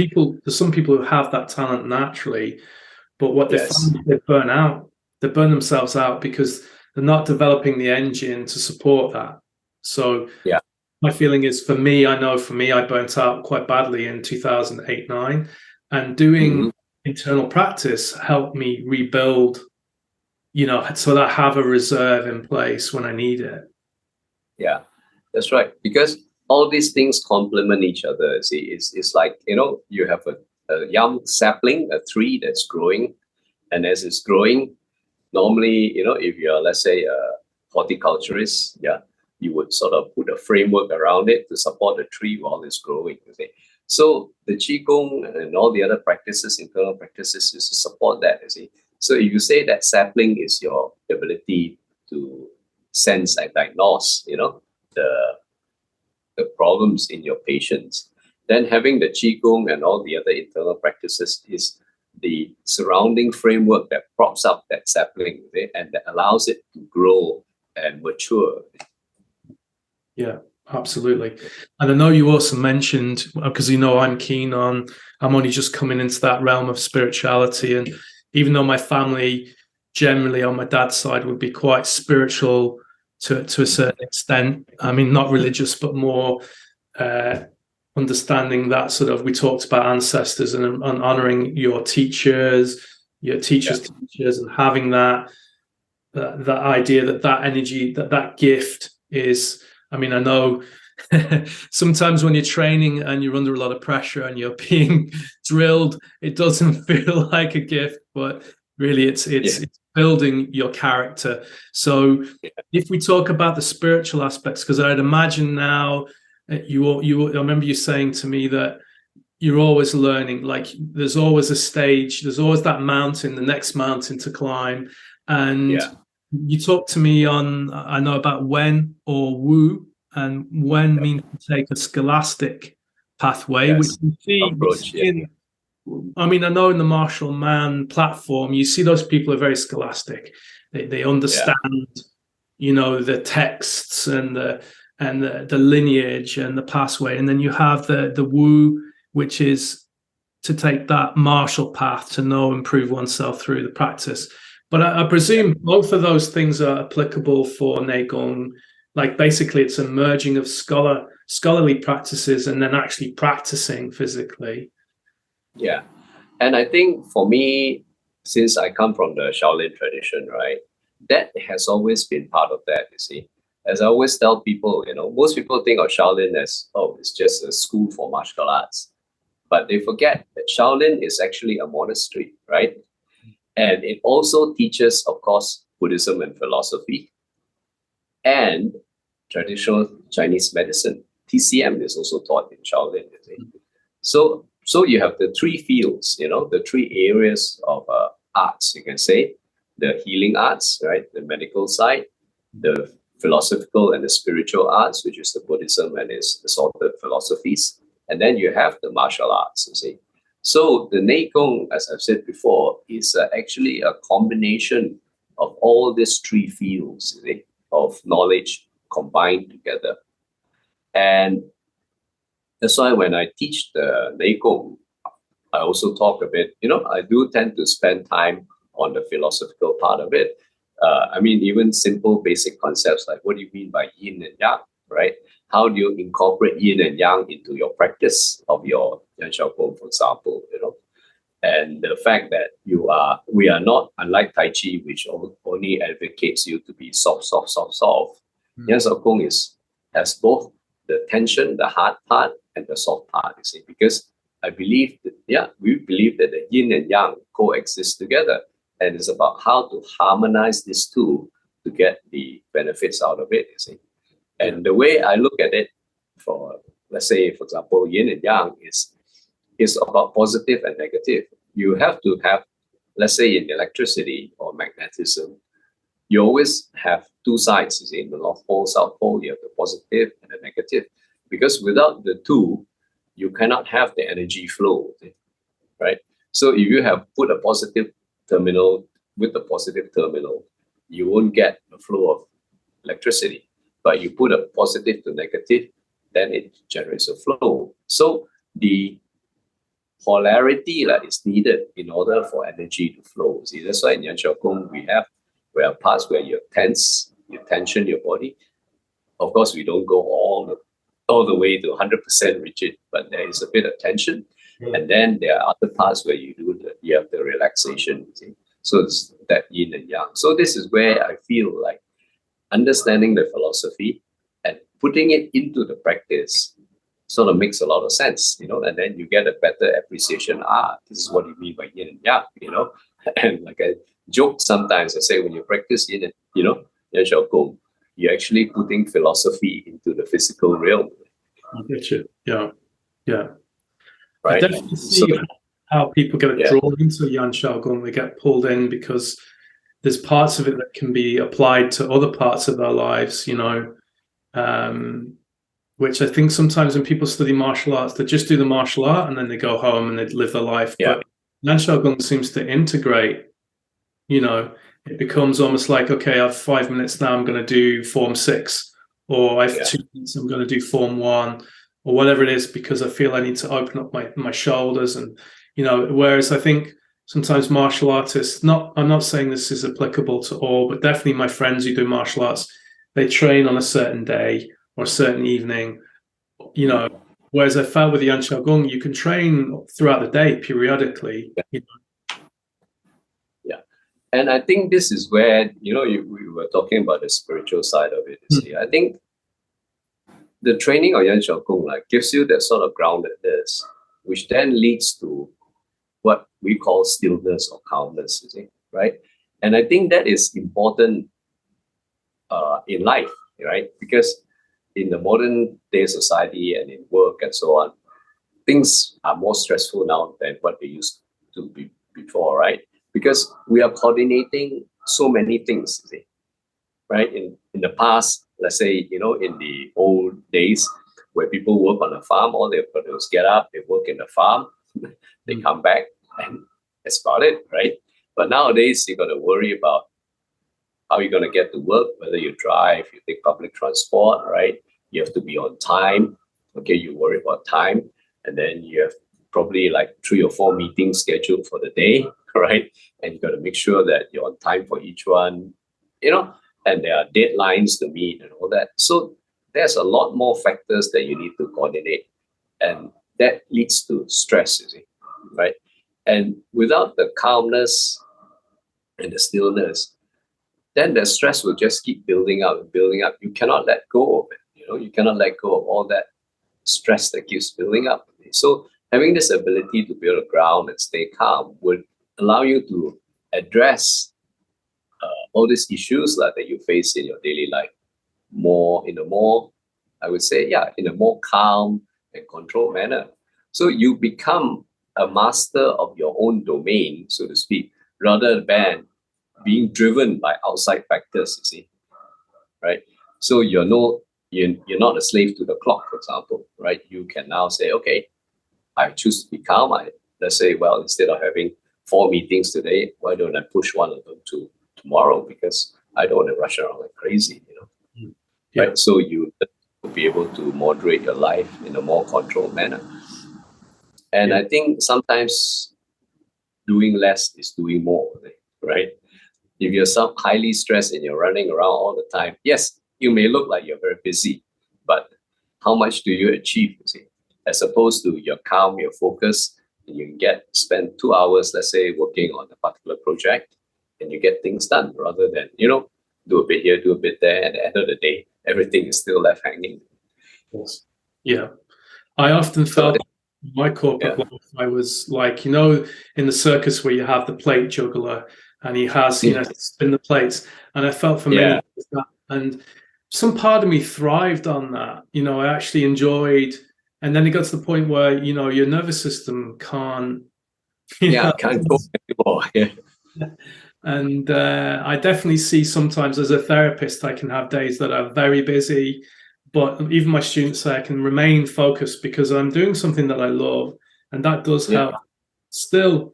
some people who have that talent naturally, but what they find is they burn out. They burn themselves out because they're not developing the engine to support that. So yeah, my feeling is, for me, I burnt out quite badly in 2008-9, and doing internal practice helped me rebuild, so that I have a reserve in place when I need it. Yeah, that's right. Because all these things complement each other. See, it's like, you have a young sapling, a tree that's growing, and as it's growing, normally, if you're, let's say, a horticulturist, you would sort of put a framework around it to support the tree while it's growing. Okay? So the Qigong and all the other practices, internal practices, is to support that, you see. So if you say that sapling is your ability to sense and diagnose, the problems in your patients, then having the Qigong and all the other internal practices is the surrounding framework that props up that sapling, and that allows it to grow and mature. Yeah, absolutely. And I know you also mentioned, because I'm only just coming into that realm of spirituality, and even though my family generally on my dad's side would be quite spiritual to a certain extent, I mean, not religious, but more understanding that sort of, we talked about ancestors and honoring your teachers, teachers, and having that idea that energy, that gift is, I mean, I know sometimes when you're training and you're under a lot of pressure and you're being drilled, it doesn't feel like a gift, but really it's building your character. So if we talk about the spiritual aspects, because I'd imagine now, I remember you saying to me that you're always learning, like there's always a stage, there's always that mountain, the next mountain to climb. And you talked to me I know about Wen or Wu, and Wen means to take a scholastic pathway, Yes. which you see, Approach, yeah. I mean, I know in the Martial Man platform, you see those people are very scholastic. They understand, the texts and the lineage and the pathway, and then you have the Wu, which is to take that martial path to know and prove oneself through the practice. But I presume both of those things are applicable for Neigong. Like basically, it's a merging of scholarly practices and then actually practicing physically. Yeah. And I think for me, since I come from the Shaolin tradition, right, that has always been part of that, you see. As I always tell people, most people think of Shaolin as, oh, it's just a school for martial arts. But they forget that Shaolin is actually a monastery, right? And it also teaches, of course, Buddhism and philosophy and traditional Chinese medicine. TCM is also taught in Shaolin, you see. So you have the three fields, the three areas of arts, you can say. The healing arts, right? The medical side, the philosophical and the spiritual arts, which is the Buddhism and its assorted philosophies. And then you have the martial arts, you see. So the Neigong, as I've said before, is actually a combination of all these three fields, you see, of knowledge combined together. And that's why when I teach the Neigong, I also talk a bit, I do tend to spend time on the philosophical part of it. I mean, even simple basic concepts like what do you mean by yin and yang, right? How do you incorporate yin and yang into your practice of your Yan Shou Gong, for example, And the fact that we are not, unlike Tai Chi, which only advocates you to be soft. Yan Shou Gong has both the tension, the hard part, and the soft part, you see, because we believe that the yin and yang coexist together. And it's about how to harmonize these two to get the benefits out of it, you see. And the way I look at it for, let's say, for example, yin and yang is about positive and negative. You have to have, let's say in electricity or magnetism, you always have two sides, you see, in the North Pole, South Pole, you have the positive and the negative. Because without the two, you cannot have the energy flow, right? So if you have put a positive terminal with the positive terminal, you won't get a flow of electricity. But you put a positive to negative, then it generates a flow. So the polarity is needed in order for energy to flow. See, that's why in Yan Shou Gong we have parts where you tense, you tension your body. Of course, we don't go all the way to 100% rigid, but there is a bit of tension. And then there are other parts where you have the relaxation. See? So it's that yin and yang. So this is where I feel like understanding the philosophy and putting it into the practice sort of makes a lot of sense, and then you get a better appreciation. This is what you mean by yin and yang, And like I joke sometimes, I say when you practice yin and, Yan Shou Gong, you're actually putting philosophy into the physical realm. I get you. Yeah. Right. I definitely see how people get drawn into Yan Shou Gong. They get pulled in because there's parts of it that can be applied to other parts of their lives, which I think sometimes when people study martial arts, they just do the martial art and then they go home and they live their life. Yeah. But Yan Shou Gong seems to integrate, it becomes almost like, okay, I have 5 minutes now, I'm going to do form 6, or I have 2 minutes, I'm going to do form 1, or whatever it is, because I feel I need to open up my shoulders. And, whereas I think sometimes martial artists, I'm not saying this is applicable to all, but definitely my friends who do martial arts, they train on a certain day or a certain evening, whereas I felt with the Yan Shou Gong, you can train throughout the day periodically. Yeah. And I think this is where, we were talking about the spiritual side of it. See, I think the training of Yan Shou Gong gives you that sort of groundedness, which then leads to what we call stillness or calmness, you see, right? And I think that is important in life, right? Because in the modern day society and in work and so on, things are more stressful now than what they used to be before, right? Because we are coordinating so many things, see, right? In the past, let's say, in the old days, where people work on a farm, all they've got to do is get up, they work in the farm, they come back, and that's about it, right? But nowadays, you got to worry about how you're going to get to work, whether you drive, you take public transport, right? You have to be on time. Okay, you worry about time. And then you have probably like 3 or 4 meetings scheduled for the day, right? And you got to make sure that you're on time for each one, and there are deadlines to meet and all that. So there's a lot more factors that you need to coordinate. And that leads to stress, you see, right? And without the calmness and the stillness, then the stress will just keep building up and building up. You cannot let go of it. You cannot let go of all that stress that keeps building up. So having this ability to be able to ground and stay calm would allow you to address all these issues that you face in your daily life in a more calm and controlled manner. So you become a master of your own domain, so to speak, rather than being driven by outside factors, you see, right? So you're not a slave to the clock, for example, right? You can now say, okay, I choose to be calm. Let's say, well, instead of having 4 meetings today, why don't I push one of them to tomorrow, because I don't want to rush around like crazy, Yeah. right? So you will be able to moderate your life in a more controlled manner. And I think sometimes doing less is doing more, right? If you're so highly stressed and you're running around all the time, yes, you may look like you're very busy, but how much do you achieve, you see? As opposed to you're calm, you're focused, and you spend 2 hours, let's say, working on a particular project, and you get things done, rather than, do a bit here, do a bit there, and at the end of the day, everything is still left hanging. Yes. Yeah. I often felt in my corporate life, I was like, in the circus where you have the plate juggler and he has, to spin the plates. And I felt for many years that, and some part of me thrived on that. I actually enjoyed, and then it got to the point where, your nervous system can't, can't go anymore. Yeah. And I definitely see sometimes as a therapist, I can have days that are very busy, but even my students say I can remain focused because I'm doing something that I love, and that does help. Still,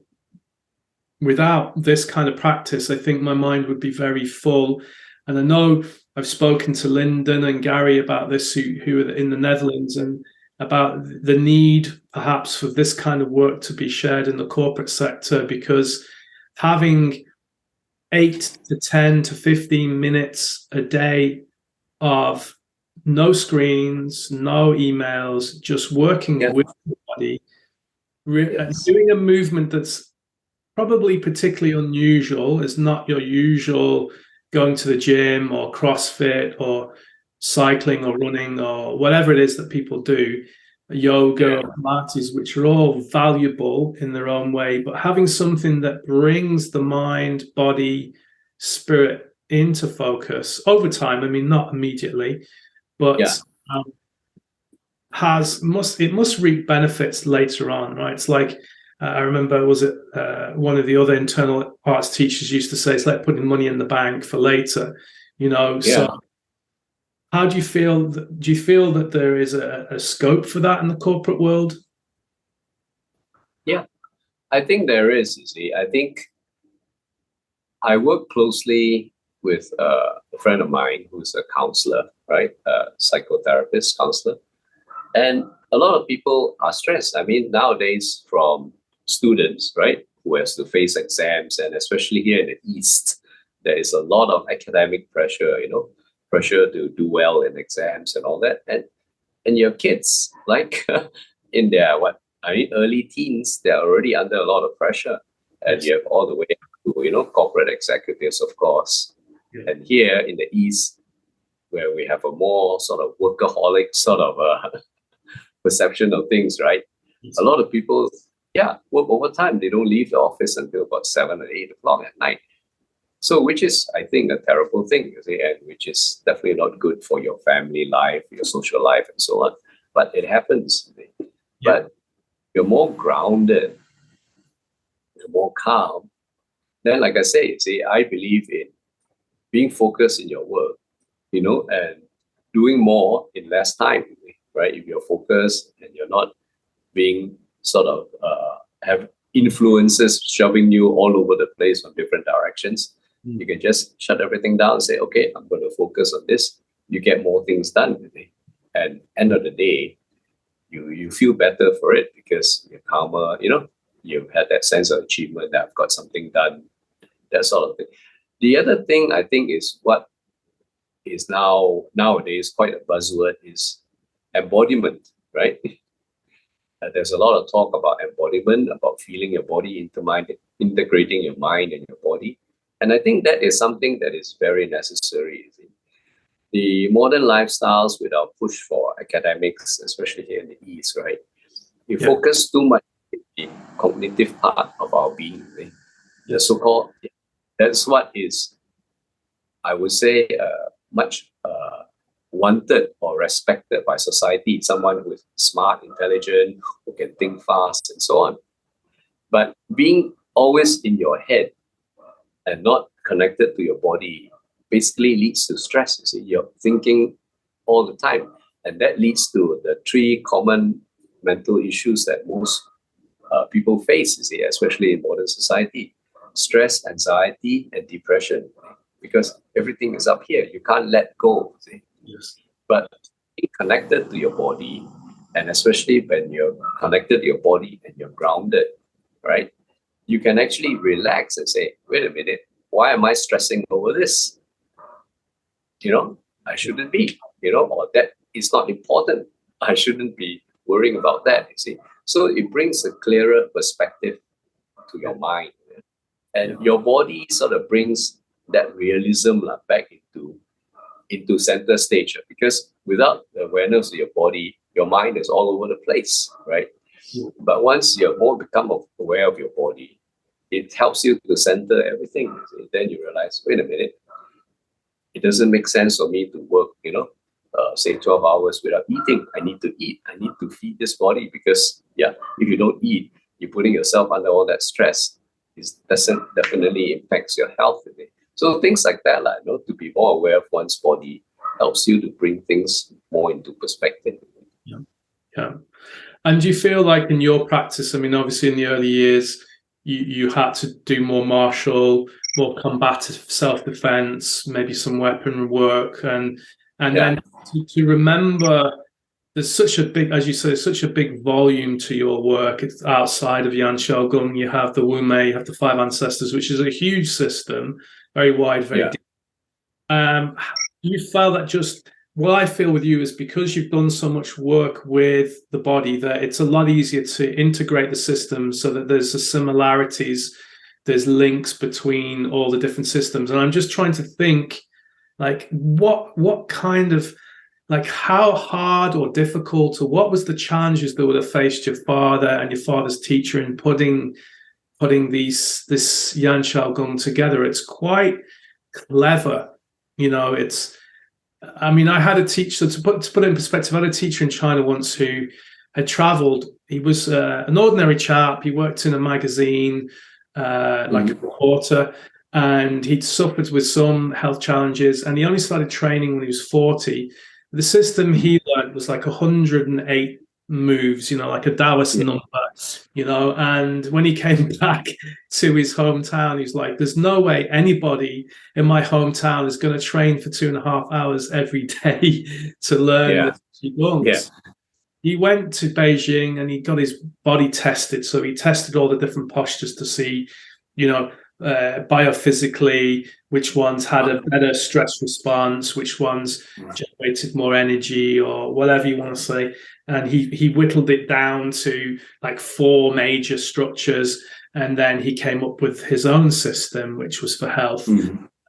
without this kind of practice, I think my mind would be very full. And I know I've spoken to Lyndon and Gary about this, who are in the Netherlands, and about the need perhaps for this kind of work to be shared in the corporate sector, because having 8 to 10 to 15 minutes a day of no screens, no emails, just working with the body, doing a movement that's probably particularly unusual. It's not your usual going to the gym or CrossFit or cycling or running or whatever it is that people do, yoga or Pilates, which are all valuable in their own way, but having something that brings the mind, body, spirit into focus over time, not immediately, but it must reap benefits later on, right? It's like, I remember, one of the other internal arts teachers used to say, it's like putting money in the bank for later, so how do you feel? Do you feel that there is a scope for that in the corporate world? Yeah, I think there is, you see. I think I work closely with a friend of mine who's a counselor, right? A psychotherapist, counselor. And a lot of people are stressed. Nowadays, from students, right, who has to face exams, and especially here in the East, there is a lot of academic pressure, pressure to do well in exams and all that. And your kids, like in their early teens, they're already under a lot of pressure. And you have all the way to, corporate executives, of course. Yeah. And here in the East, where we have a more sort of workaholic sort of perception of things, right? Yes. A lot of people, work overtime. They don't leave the office until about 7 or 8 o'clock at night. So, which is, I think, a terrible thing, you see, and which is definitely not good for your family life, your social life, and so on. But it happens. Yeah. But you're more grounded, you're more calm. Then, like I say, I believe in being focused in your work, and doing more in less time, right? If you're focused and you're not being sort of have influences shoving you all over the place from different directions, you can just shut everything down and say, okay, I'm going to focus on this. You get more things done. And end of the day, you feel better for it because you're calmer, you've had that sense of achievement that I've got something done, that sort of thing. The other thing I think is what is nowadays quite a buzzword is embodiment, right? There's a lot of talk about embodiment, about feeling your body, integrating your mind and your body. And I think that is something that is very necessary. The modern lifestyles with our push for academics, especially here in the East, right? We focus too much on the cognitive part of our being, right? The so-called, that's what is, I would say, much wanted or respected by society. Someone who is smart, intelligent, who can think fast, and so on. But being always in your head and not connected to your body basically leads to stress. You see, you're thinking all the time, and that leads to the three common mental issues that most people face. You see, especially in modern society: stress, anxiety, and depression. Because everything is up here, you can't let go. See? Yes. But being connected to your body, and especially when you're connected to your body and you're grounded, right? You can actually relax and say, wait a minute, why am I stressing over this? I shouldn't be, or that is not important. I shouldn't be worrying about that, you see. So it brings a clearer perspective to your mind. And your body sort of brings that realism back into center stage, because without the awareness of your body, your mind is all over the place, right? But once you're more become aware of your body, it helps you to center everything. Then you realize, wait a minute, it doesn't make sense for me to work, say 12 hours without eating. I need to eat. I need to feed this body, because if you don't eat, you're putting yourself under all that stress. It definitely impacts your health. So things like that, to be more aware of one's body helps you to bring things more into perspective. Yeah. And do you feel like in your practice, I mean, obviously in the early years, you had to do more martial, more combative self-defense, maybe some weapon work, and then to remember there's such a big, as you say, such a big volume to your work. It's outside of Yan Shou Gong. You have the Wu Mei, you have the five ancestors, which is a huge system, very wide, very deep. You felt that just what I feel with you is because you've done so much work with the body that it's a lot easier to integrate the system so that there's the similarities, there's links between all the different systems. And I'm just trying to think, like, what kind of, like, how hard or difficult, or what was the challenges that would have faced your father and your father's teacher in putting this Yan Shou Gong together? It's quite clever, I mean, I had a teacher, to put it in perspective, I had a teacher in China once who had traveled. He was an ordinary chap. He worked in a magazine, like a reporter, and he'd suffered with some health challenges, and he only started training when he was 40. The system he learned was like 108 moves, like a Taoist number, and when he came back to his hometown, he's like, there's no way anybody in my hometown is going to train for 2.5 hours every day to learn the Qigong. He went to Beijing and he got his body tested. So he tested all the different postures to see, biophysically, which ones had a better stress response, which ones generated more energy, or whatever you want to say. And he whittled it down to like 4 major structures, and then he came up with his own system, which was for health.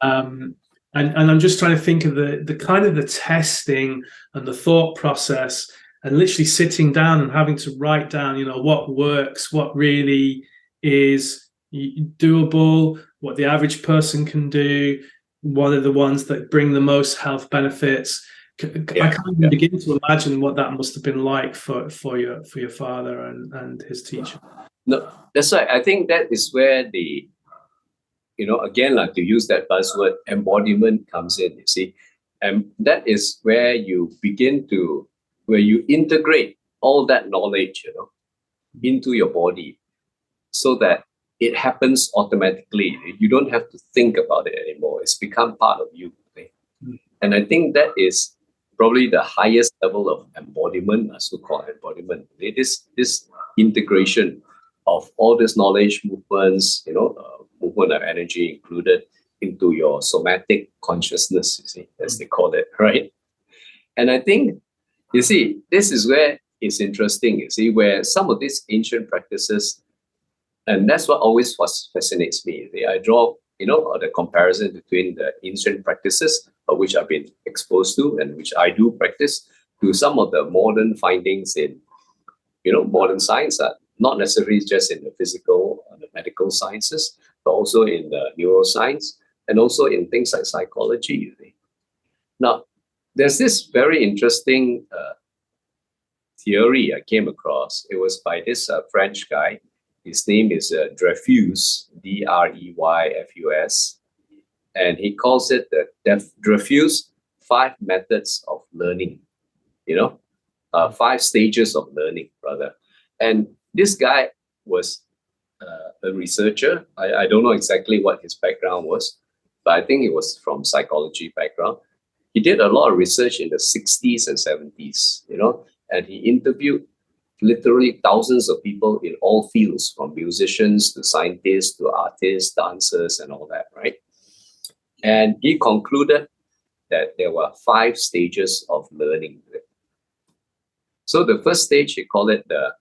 And I'm just trying to think of the kind of the testing and the thought process, and literally sitting down and having to write down, what works, what really is doable, what the average person can do, what are the ones that bring the most health benefits. I can't even begin to imagine what that must have been like for your father and his teacher. No, that's right. I think that is where the, again, like to use that buzzword, embodiment comes in, you see. And that is where you begin to, where you integrate all that knowledge, into your body so that it happens automatically. You don't have to think about it anymore. It's become part of you. Okay? And I think that is probably the highest level of embodiment, so-called embodiment. It is this integration of all this knowledge, movements, movement of energy included into your somatic consciousness, you see, as they call it, right? And I think, you see, this is where it's interesting, you see, where some of these ancient practices, and that's what always fascinates me. I draw, the comparison between the ancient practices, which I've been exposed to and which I do practice, to some of the modern findings in, modern science, not necessarily just in the physical and the medical sciences, but also in the neuroscience and also in things like psychology, you see. Now, there's this very interesting theory I came across. It was by this French guy. His name is Dreyfus, Dreyfus, and he calls it the Dreyfus 5 methods of learning, 5 stages of learning, rather. And this guy was a researcher. I don't know exactly what his background was, but I think it was from psychology background. He did a lot of research in the 60s and 70s, and he interviewed literally thousands of people in all fields, from musicians to scientists to artists, dancers, and all that, right? And he concluded that there were 5 stages of learning. So the first stage, he called it the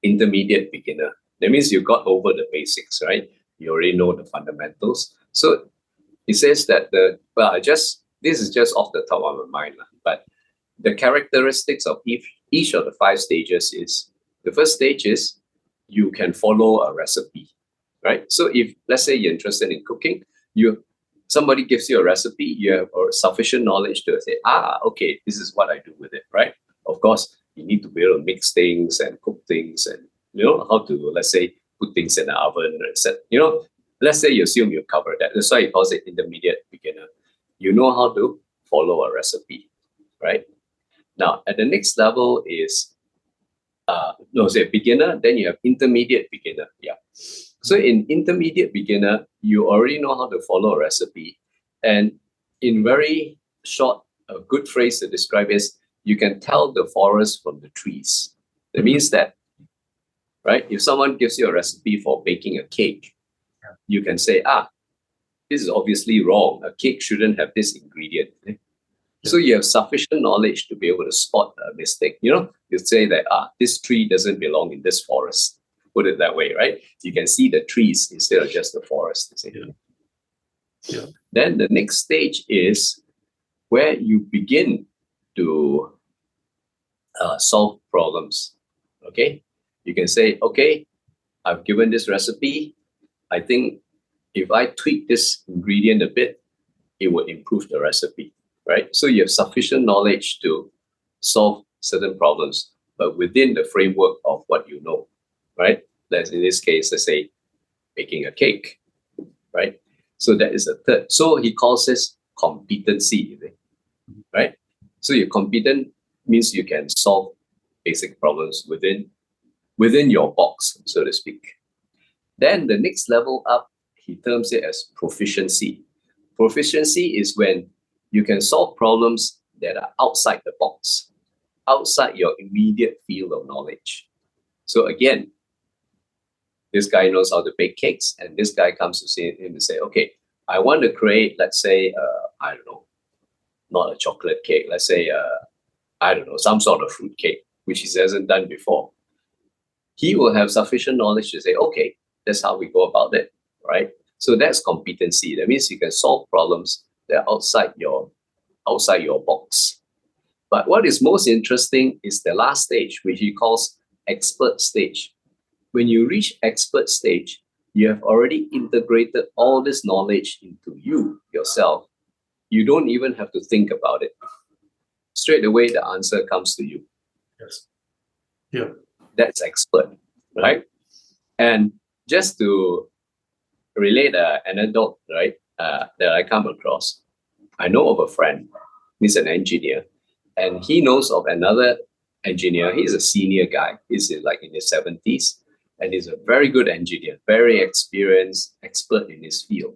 intermediate beginner. That means you got over the basics, right? You already know the fundamentals. So he says that this is just off the top of my mind, but the characteristics of each of the 5 stages is, the first stage is you can follow a recipe, right? So if, let's say, you're interested in cooking, somebody gives you a recipe, you have sufficient knowledge to say, okay, this is what I do with it, right? Of course, you need to be able to mix things and cook things and, how to, let's say, put things in the oven, etc. Let's say you assume you covered that. That's why he calls it intermediate beginner. You know how to follow a recipe, right? Now, at the next level is, beginner, then you have intermediate beginner. Yeah. So in intermediate beginner, you already know how to follow a recipe. And in very short, a good phrase to describe is, you can tell the forest from the trees. That means that, right, if someone gives you a recipe for baking a cake, you can say, this is obviously wrong. A cake shouldn't have this ingredient. So you have sufficient knowledge to be able to spot a mistake. You say that, this tree doesn't belong in this forest. Put it that way, right? You can see the trees instead of just the forest. Yeah. Then the next stage is where you begin to solve problems. Okay? You can say, okay, I've given this recipe. I think if I tweak this ingredient a bit, it will improve the recipe, right? So you have sufficient knowledge to solve certain problems, but within the framework of what you know, right? That's in this case, let's say, baking a cake, right? So that is the third. So he calls this competency, right? So you're competent means you can solve basic problems within your box, so to speak. Then the next level up, he terms it as proficiency. Proficiency is when you can solve problems that are outside the box, outside your immediate field of knowledge. So again, this guy knows how to bake cakes, and this guy comes to see him and say, okay, I want to create, let's say, I don't know, not a chocolate cake, let's say, I don't know, some sort of fruit cake, which he hasn't done before. He will have sufficient knowledge to say, okay, that's how we go about it, right? So that's competency. That means you can solve problems that are outside your box. But what is most interesting is the last stage, which he calls expert stage. When you reach expert stage, you have already integrated all this knowledge into yourself. You don't even have to think about it. Straight away, the answer comes to you. Yes. Yeah. That's expert, right? And just to relate an anecdote, right, that I come across, I know of a friend. He's an engineer, And he knows of another engineer. He's a senior guy. He's in his 70s. And he's a very good engineer, very experienced, expert in his field.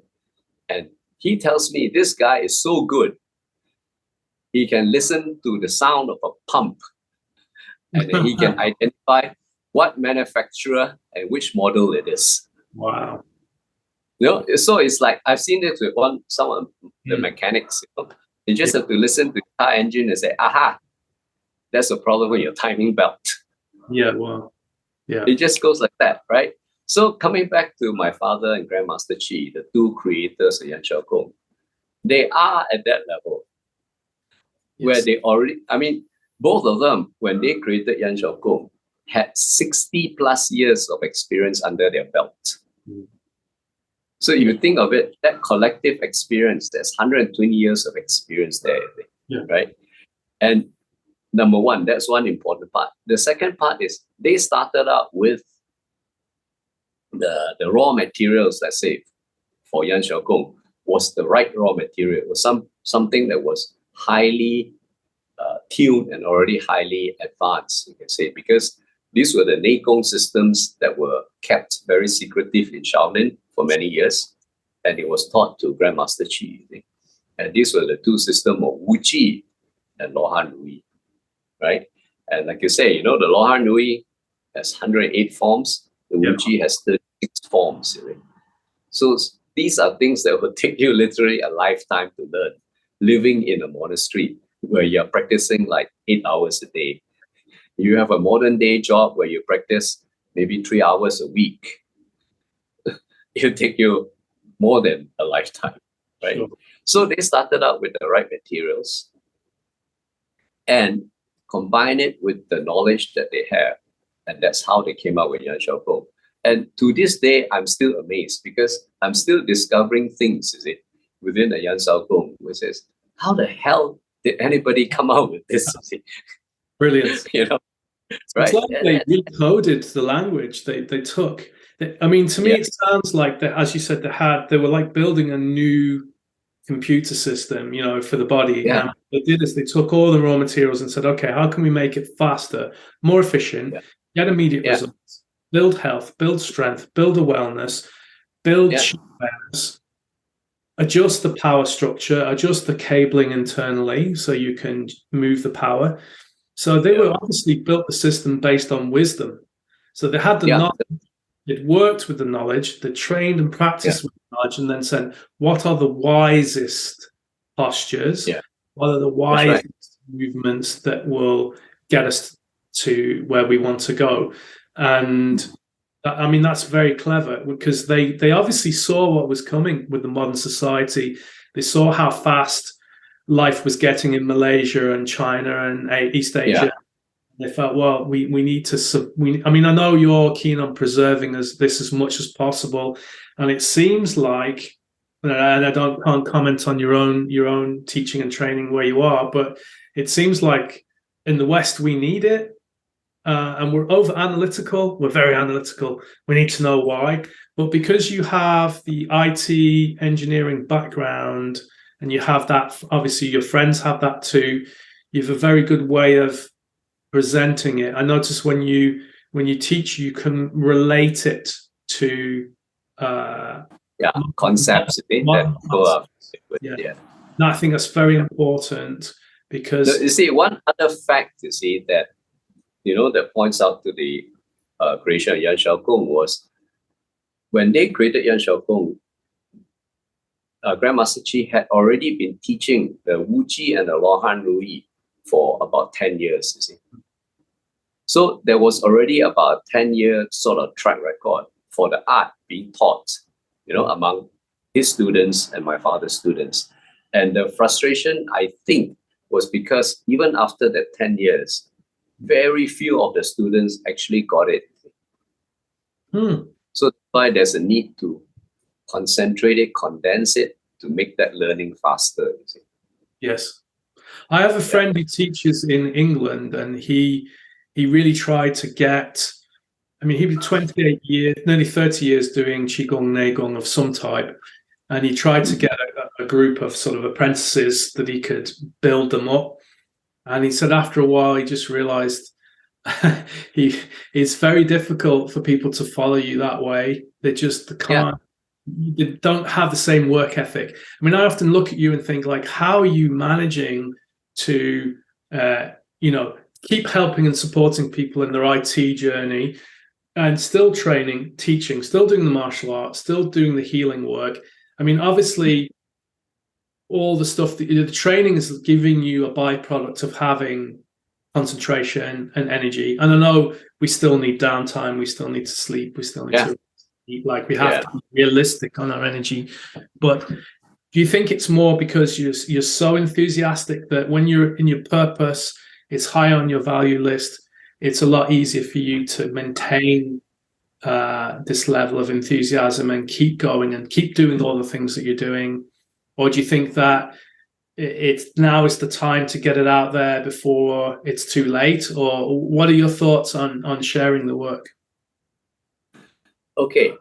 And he tells me this guy is so good. He can listen to the sound of a pump. And then he can identify what manufacturer and which model it is. Wow. So it's like I've seen this with some of the mechanics. You just have to listen to the car engine and say, aha, that's a problem with your timing belt. Yeah, wow. Yeah. It just goes like that, right? So coming back to my father and Grandmaster Chi, the two creators of Yan Shou Gong, they are at that level where they already, both of them, when they created Yan Shou Gong, had 60 plus years of experience under their belt. So if you think of it, that collective experience, there's 120 years of experience there, right? And number one, that's one important part. The second part is they started out with the raw materials, let's say, for Yan Shou Gong, was the right raw material. It was something that was highly tuned and already highly advanced, you can say, because these were the Neigong systems that were kept very secretive in Shaolin for many years, and it was taught to Grandmaster Chi. And these were the two systems of Wu Chi and Lo Han Nui, right? And like you say, the Lo Han Nui has 108 forms, the Wu Chi has 36 forms. So these are things that will take you literally a lifetime to learn, living in a monastery where you're practicing like 8 hours a day. You have a modern day job where you practice maybe 3 hours a week. It'll take you more than a lifetime, right? Sure. So they started out with the right materials and combine it with the knowledge that they have. And that's how they came out with Yan Shou Gong. And to this day, I'm still amazed because I'm still discovering things, within the Yan Shou Gong, which is, how the hell did anybody come out with this? Brilliant. Right? It's like they recoded the language they took. To me, it sounds like that, as you said, they were like building a new computer system, for the body. Yeah. And they did is they took all the raw materials and said, okay, how can we make it faster, more efficient, get immediate results, build health, build strength, build awareness, build awareness, adjust the power structure, adjust the cabling internally so you can move the power. So they were obviously built the system based on wisdom. So they had the knowledge, it worked with the knowledge, they trained and practiced with the knowledge, and then said, what are the wisest postures? What are the wisest movements that will get us to where we want to go? And that's very clever because they obviously saw what was coming with the modern society. They saw how fast life was getting in Malaysia and China and East Asia. They felt, well, we need to. I know you're keen on preserving this as much as possible, and it seems like, and I can't comment on your own teaching and training where you are, but it seems like in the West we need it, and we're over analytical. We're very analytical. We need to know why, but because you have the IT engineering background and you have that, obviously your friends have that too. You have a very good way of presenting it. I notice when you teach, you can relate it to concepts that go up. No, I think that's very important because you see, one other fact that that points out to the creation of Yan Shou Gong was when they created Yan Shou Gong, Grandmaster Chi had already been teaching the Wu Chi and the Lo Han Nui for about 10 years, So there was already about a 10-year sort of track record for the art being taught, among his students and my father's students. And the frustration, I think, was because even after that 10 years, very few of the students actually got it. So that's why there's a need to concentrate it, condense it to make that learning faster. Yes. I have a friend who teaches in England, and he really tried to get, he was 28 years, nearly 30 years doing Qigong, Neigong of some type. And he tried to get a group of sort of apprentices that he could build them up. And he said after a while, he just realized it's very difficult for people to follow you that way. They just can't, they don't have the same work ethic. I mean, I often look at you and think, like, how are you managing to, keep helping and supporting people in their IT journey and still training, teaching, still doing the martial arts, still doing the healing work? I mean, obviously, all the stuff that the training is giving you a byproduct of having concentration and energy. And I know we still need downtime, we still need to sleep, we still need to eat. Like, we have to be realistic on our energy. But do you think it's more because you're so enthusiastic that when you're in your purpose, it's high on your value list, it's a lot easier for you to maintain this level of enthusiasm and keep going and keep doing all the things that you're doing? Or do you think that it's now is the time to get it out there before it's too late? Or what are your thoughts on sharing the work? Okay.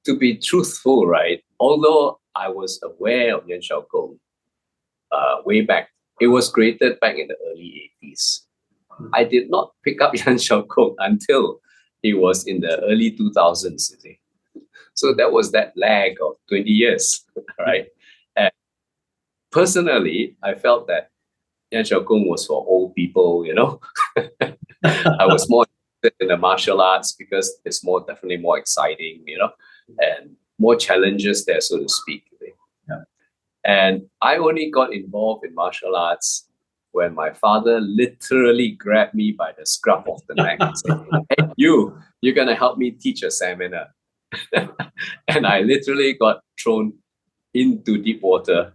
To be truthful, right? Although I was aware of Yan Shou Gong way back, it was created back in the early 80s. I did not pick up Yan Shou Gong until it was in the early 2000s. You see. So that was that lag of 20 years, right? And personally, I felt that Yan Shou Gong was for old people, I was more interested in the martial arts because it's definitely more exciting, and more challenges there, so to speak. Yeah. And I only got involved in martial arts when my father literally grabbed me by the scruff of the neck and said, "Hey, you're going to help me teach a seminar." And I literally got thrown into deep water,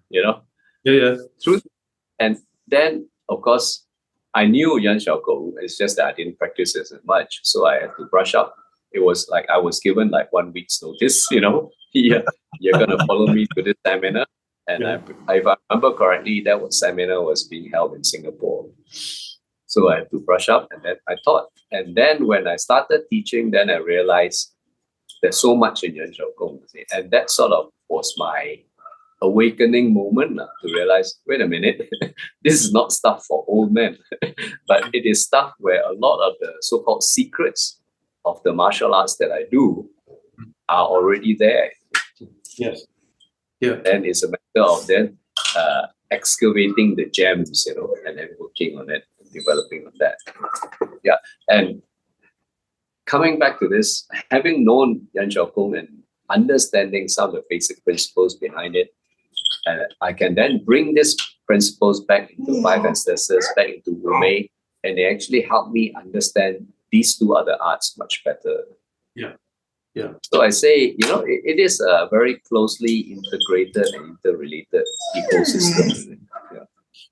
And then, of course, I knew Yan Shou Gong. It's just that I didn't practice it as much, so I had to brush up. It was like I was given like 1 week's notice, you're gonna follow me to this seminar. And if I remember correctly, that seminar was being held in Singapore. So I had to brush up, and then I taught. And then when I started teaching, then I realized there's so much in Yan Shou Gong, and that sort of was my awakening moment to realize, wait a minute, this is not stuff for old men, but it is stuff where a lot of the so-called secrets of the martial arts that I do are already there. Yes. Yeah. And it's a matter of then excavating the gems, and then working on it, developing on that. Yeah. And coming back to this, having known Yan Shou Gong and understanding some of the basic principles behind it, I can then bring these principles back into Five Ancestors, back into Wu Mei, and they actually help me understand these two other arts much better. Yeah. Yeah. So I say, it is a very closely integrated and interrelated ecosystem. Yeah.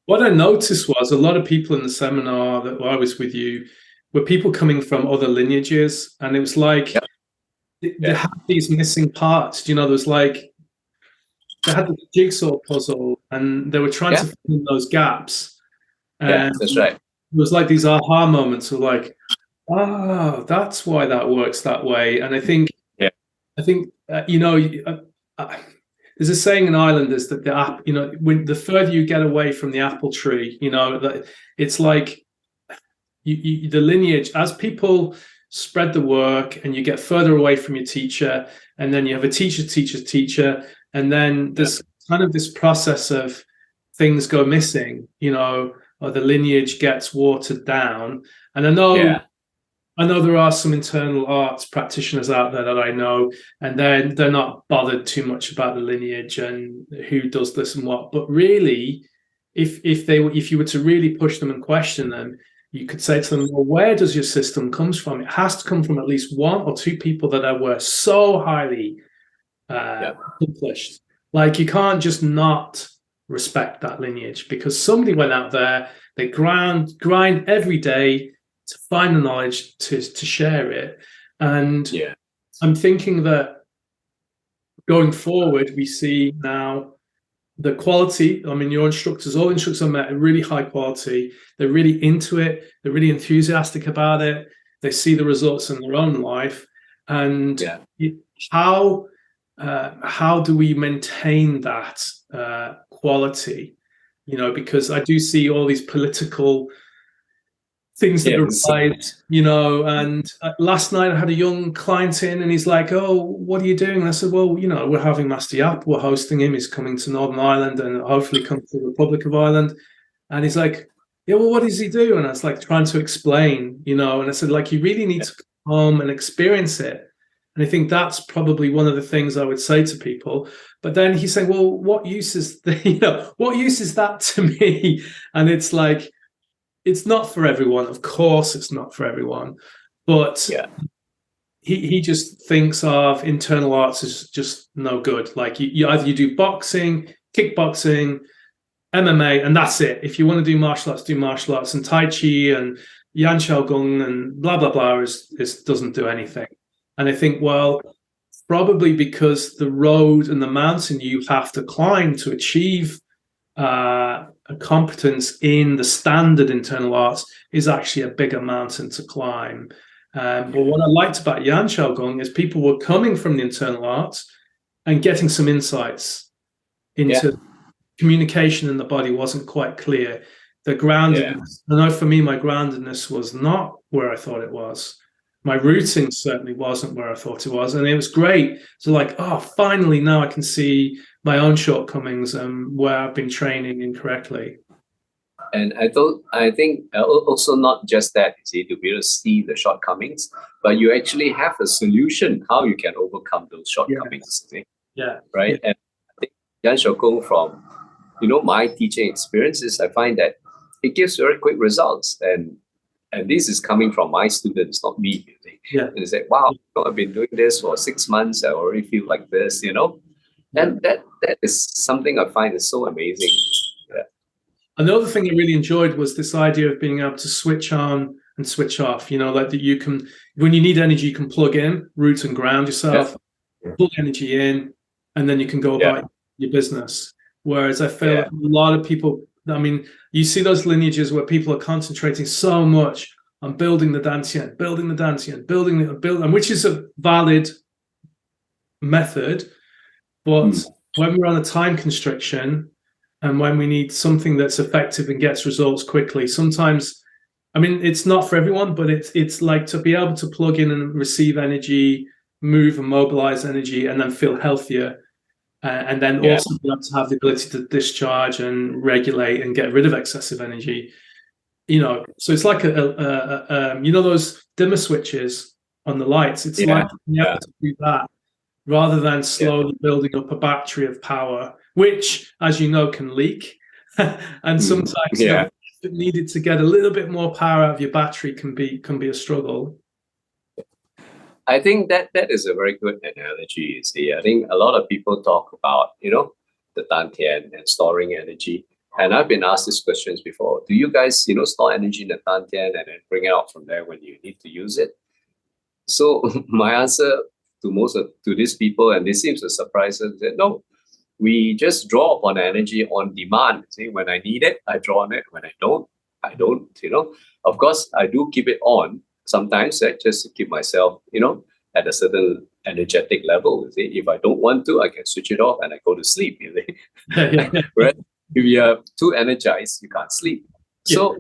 What I noticed was a lot of people in the seminar that I was with you were people coming from other lineages, and it was like they had these missing parts. There was like they had the jigsaw puzzle, and they were trying to fill in those gaps. And that's right. It was like these aha moments of like, that's why that works that way. And I think, there's a saying in Ireland is that when the further you get away from the apple tree, that it's like the lineage, as people spread the work and you get further away from your teacher, and then you have a teacher, and then there's kind of this process of things go missing, or the lineage gets watered down. And I know there are some internal arts practitioners out there that I know, and they're not bothered too much about the lineage and who does this and what. But really, if you were to really push them and question them, you could say to them, well, where does your system comes from? It has to come from at least one or two people that were so highly accomplished. Like, you can't just not respect that lineage because somebody went out there, they grind every day to find the knowledge to share it. And I'm thinking that going forward, we see now the quality. I mean, your instructors, all instructors are really high quality. They're really into it. They're really enthusiastic about it. They see the results in their own life. And how do we maintain that quality you know, because I do see all these political things that Yes. arise, you know. And last night I had a young client in, and he's like, "Oh, what are you doing?" And I said, "Well, you know, we're having Master Yap. We're hosting him. He's coming to Northern Ireland and hopefully come to the Republic of Ireland." And he's like, "Yeah, well, what does he do?" And I was like trying to explain, you know. And I said, like, you really need to come home and experience it. And I think that's probably one of the things I would say to people. But then he's saying, "Well, what use is you know, what use is that to me?" And it's like, it's not for everyone. Of course, it's not for everyone. But Yeah. he just thinks of internal arts as just no good. Like you either you do boxing, kickboxing, MMA, and that's it. If you want to do martial arts, do martial arts. And Tai Chi and Yan Shou Gong and blah, blah, blah doesn't do anything. And I think, well, probably because the road and the mountain you have to climb to achieve a competence in the standard internal arts is actually a bigger mountain to climb. But what I liked about Yan Shou Gong is people were coming from the internal arts and getting some insights into communication in the body wasn't quite clear. The groundedness, I know for me, my groundedness was not where I thought it was. My rooting certainly wasn't where I thought it was. And it was great. So like, oh, finally now I can see my own shortcomings and where I've been training incorrectly. And I think also not just that, you see, to be able to see the shortcomings, but you actually have a solution how you can overcome those shortcomings. Yeah. Yeah. Right. Yeah. And I think Yan Shou Gong, from my teaching experiences, I find that it gives very quick results. And this is coming from my students, not me. Yeah. And they say, wow, I've been doing this for 6 months. I already feel like this, And that is something I find is so amazing. Yeah. Another thing I really enjoyed was this idea of being able to switch on and switch off, like that you can, when you need energy, you can plug in, root and ground yourself, pull energy in, and then you can go about your business. Whereas I feel a lot of people, I mean, you see those lineages where people are concentrating so much on building the dantian, and which is a valid method. But when we're on a time constriction and when we need something that's effective and gets results quickly, sometimes, I mean, it's not for everyone, but it's like to be able to plug in and receive energy, move and mobilize energy, and then feel healthier. And then also be able to have the ability to discharge and regulate and get rid of excessive energy. So it's like those dimmer switches on the lights. It's like you have to do that rather than slowly building up a battery of power, which, as you know, can leak. And sometimes if needed to get a little bit more power out of your battery can be a struggle. I think that is a very good analogy. You see, I think a lot of people talk about, the dantian and storing energy. And I've been asked these questions before. Do you guys, store energy in the dantian and then bring it out from there when you need to use it? So my answer to these people, and this seems to surprise them, is that no, we just draw upon energy on demand. See, when I need it, I draw on it. When I don't, I don't. Of course, I do keep it on sometimes, just to keep myself, at a certain energetic level. You see, if I don't want to, I can switch it off and I go to sleep. You see, right? If you're too energized, you can't sleep. So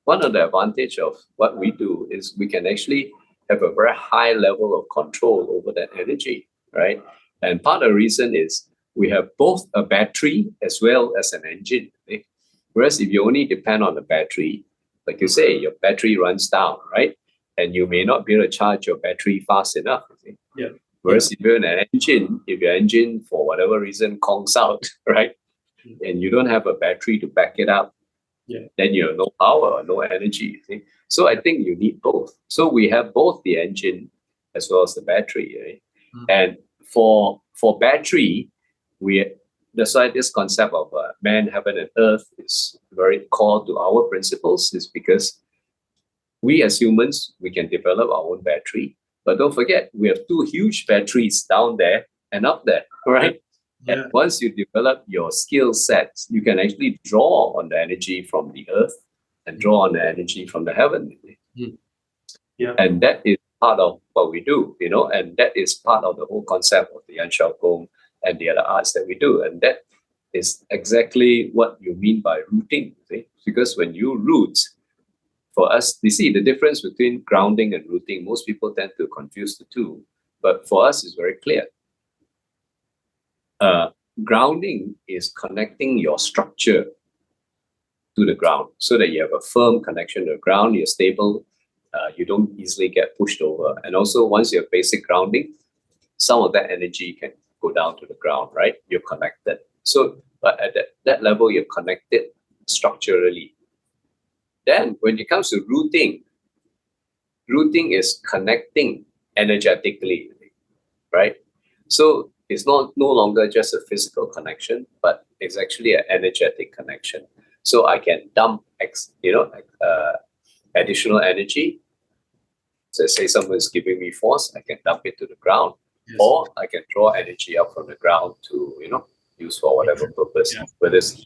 one of the advantage of what we do is we can actually have a very high level of control over that energy, right? And part of the reason is we have both a battery as well as an engine. Okay? Whereas if you only depend on the battery, like you say, your battery runs down, right? And you may not be able to charge your battery fast enough. Whereas if you're in an engine, if your engine for whatever reason conks out, right? And you don't have a battery to back it up, then you have no power, no energy. So I think you need both. So we have both the engine as well as the battery. Right? And for battery, that's why this concept of man, heaven, and earth is very core to our principles, is because we as humans, we can develop our own battery. But don't forget, we have two huge batteries down there and up there, right? And once you develop your skill sets, you can actually draw on the energy from the earth and draw on the energy from the heaven. And that is part of what we do, and that is part of the whole concept of the Yan Shou Gong and the other arts that we do. And that is exactly what you mean by rooting. See? Because when you root, for us, you see the difference between grounding and rooting. Most people tend to confuse the two, but for us, it's very clear. Grounding is connecting your structure to the ground so that you have a firm connection to the ground, you're stable, you don't easily get pushed over. And also, once you have basic grounding, some of that energy can go down to the ground, right? You're connected. So, but at that level, you're connected structurally. Then, when it comes to rooting is connecting energetically, right? So, it's no longer just a physical connection, but it's actually an energetic connection. So I can dump, additional energy. So say someone's giving me force, I can dump it to the ground, yes. Or I can draw energy up from the ground to, use for whatever purpose, whether it's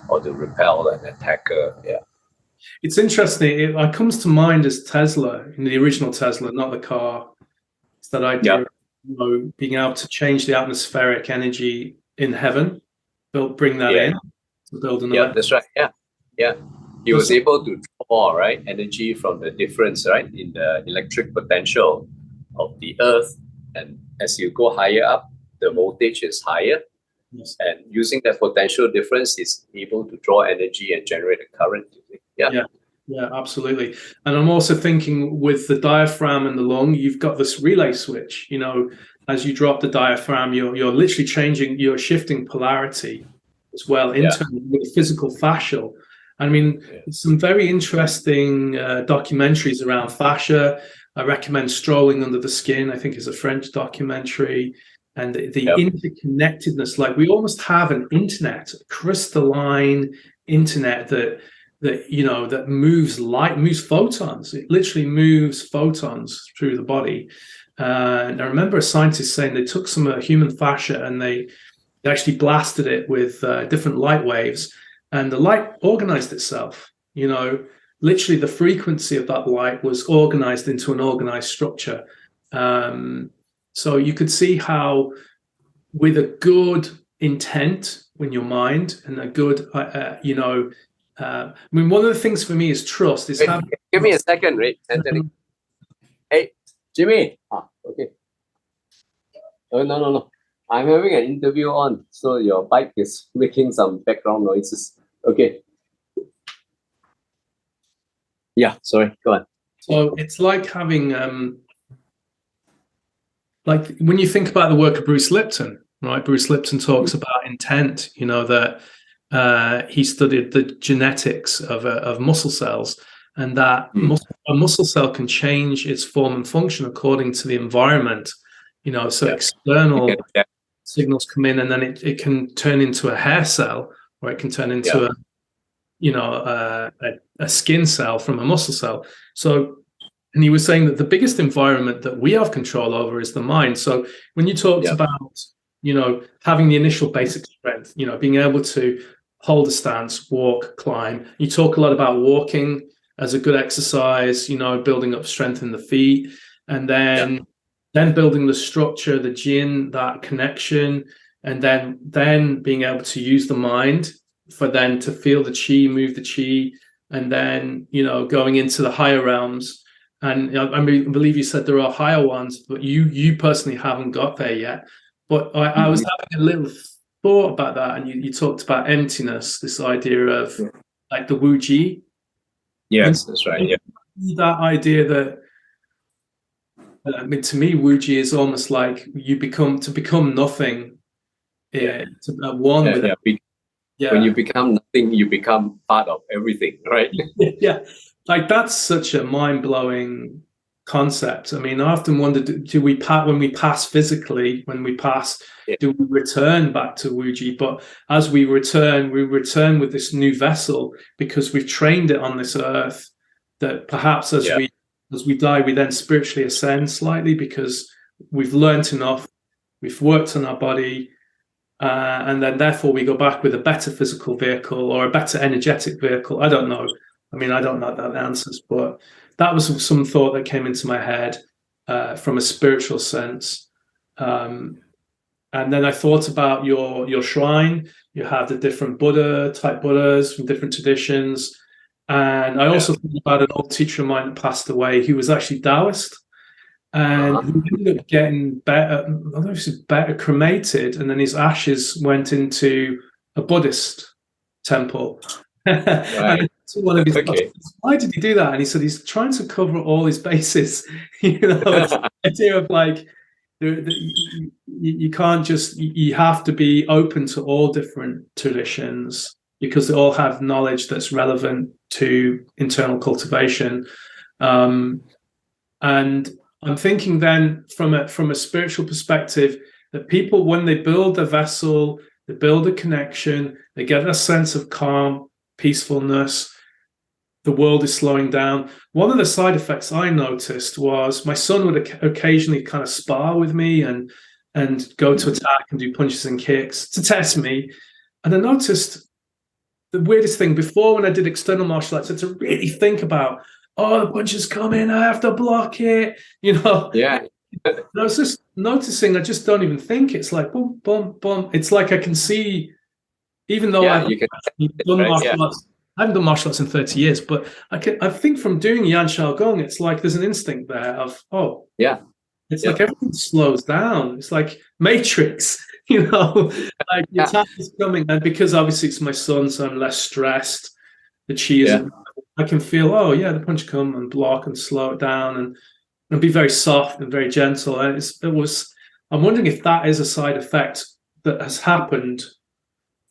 or to repel an attacker. Yeah. It's interesting. It comes to mind as Tesla, in the original Tesla, not the car. It's that idea of being able to change the atmospheric energy in heaven, bring that in. Yeah, that's right. Yeah. He was able to draw, right, energy from the difference, right, in the electric potential of the Earth. And as you go higher up, the voltage is higher. Yes. And using that potential difference, is able to draw energy and generate a current. Yeah, absolutely. And I'm also thinking with the diaphragm and the lung, you've got this relay switch. As you drop the diaphragm, you're literally you're shifting polarity as well internally with the physical fascial. I mean, some very interesting documentaries around fascia. I recommend Strolling Under the Skin, I think is a French documentary. And the interconnectedness, like we almost have an internet, a crystalline internet that moves light, moves photons. It literally moves photons through the body. And I remember a scientist saying they took some human fascia and they actually blasted it with different light waves, and the light organized itself. Literally the frequency of that light was organized into an organized structure. So you could see how, with a good intent in your mind and a good, I mean, one of the things for me is trust. Give me a second, Rick. Anthony. Hey, Jimmy. Okay. Oh, no. I'm having an interview on, so your bike is making some background noises. Okay. Yeah, sorry, go on. So it's like having, like when you think about the work of Bruce Lipton, right? Bruce Lipton talks about intent, that he studied the genetics of muscle cells, and that a muscle cell can change its form and function according to the environment, so external signals come in, and then it can turn into a hair cell, or it can turn into a skin cell from a muscle cell. So, and he was saying that the biggest environment that we have control over is the mind. So when you talked about, having the initial basic strength, being able to hold a stance, walk, climb, you talk a lot about walking as a good exercise, building up strength in the feet, and then building the structure, the jin, that connection, and then being able to use the mind for then to feel the chi, move the chi, and then, going into the higher realms. And I believe you said there are higher ones, but you personally haven't got there yet. But I was having a little thought about that, and you talked about emptiness, this idea of like the Wu Ji. Yes, that's right. Yeah. That idea that, to me, Wu Ji is almost like to become nothing. One with it. When you become nothing, you become part of everything, right? Yeah, like that's such a mind-blowing concept. I mean, I often wonder, do we when we pass physically, do we return back to Wu Ji? But as we return with this new vessel, because we've trained it on this earth, that perhaps as we die, we then spiritually ascend slightly, because we've learnt enough, we've worked on our body, and then therefore we go back with a better physical vehicle or a better energetic vehicle. I don't know. I mean, I don't know the answers, but that was some thought that came into my head from a spiritual sense. And then I thought about your shrine. You have the different type Buddhas from different traditions. And I also think about an old teacher of mine that passed away. He was actually Taoist. And he ended up getting better, I don't know if it's better cremated, and then his ashes went into a Buddhist temple. And one of his why did he do that? And he said he's trying to cover all his bases. You know, it's the idea of like you can't just, you have to be open to all different traditions because they all have knowledge that's relevant to internal cultivation. And I'm thinking then from a spiritual perspective that people, when they build a vessel, they build a connection, they get a sense of calm, peacefulness, the world is slowing down. One of the side effects I noticed was my son would occasionally kind of spar with me and go to attack and do punches and kicks to test me. And I noticed the weirdest thing before, when I did external martial arts, I had to really think about, oh, the punch is coming, I have to block it, you know? Yeah. I was just noticing, I just don't even think. It's like, boom, boom, boom. It's like I can see, even though I've done martial arts, I haven't done martial arts in 30 years, but I think from doing Yan Shou Gong, it's like there's an instinct there of, oh, yeah. It's like everything slows down. It's like Matrix, you know, like the attack is coming. And because obviously it's my son, so I'm less stressed. The chi isn't, I can feel, oh yeah, the punch come and block and slow it down and be very soft and very gentle. And I'm wondering if that is a side effect that has happened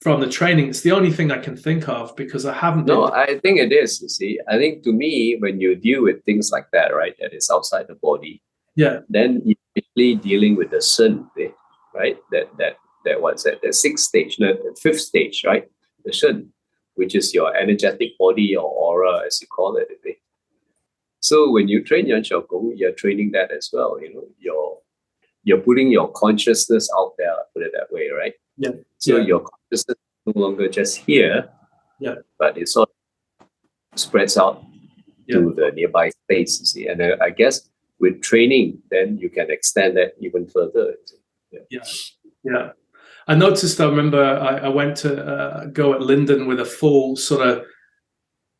from the training. It's the only thing I can think of because I haven't. No, I think it is. You see, I think to me, when you deal with things like that, right, that is outside the body, then you're really dealing with the Shen, right? That what's that? The sixth stage, no, the fifth stage, right? The Shen, which is your energetic body or aura, as you call it. So when you train Yan Shou Gong, you're training that as well. You know, you're putting your consciousness out there. Put it that way, right? Yeah. So your consciousness is no longer just here, but it sort of spreads out to the nearby space. You see, and I guess with training, then you can extend that even further. Yeah. I noticed. I remember I went to go at Linden with a full sort of.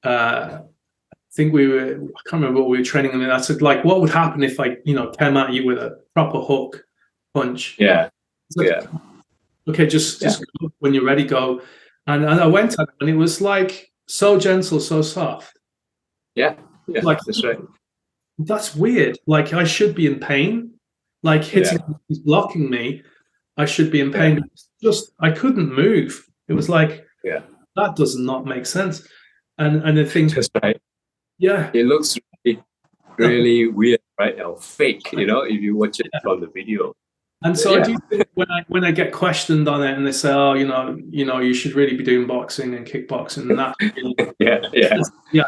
I think I can't remember what we were training. I mean, I said, like, what would happen if I, came at you with a proper hook punch? Yeah. Like, okay, just go. When you're ready, go. And I went at it, and it was like so gentle, so soft. Yeah, like, that's right. That's weird. Like I should be in pain. Like hitting, he's blocking me. I should be in pain. Just I couldn't move. It was like that does not make sense. And the thing, that's right. Yeah, it looks really weird, right? Or fake, if you watch it from the video. And so I do think when I get questioned on it and they say, oh, you should really be doing boxing and kickboxing and that.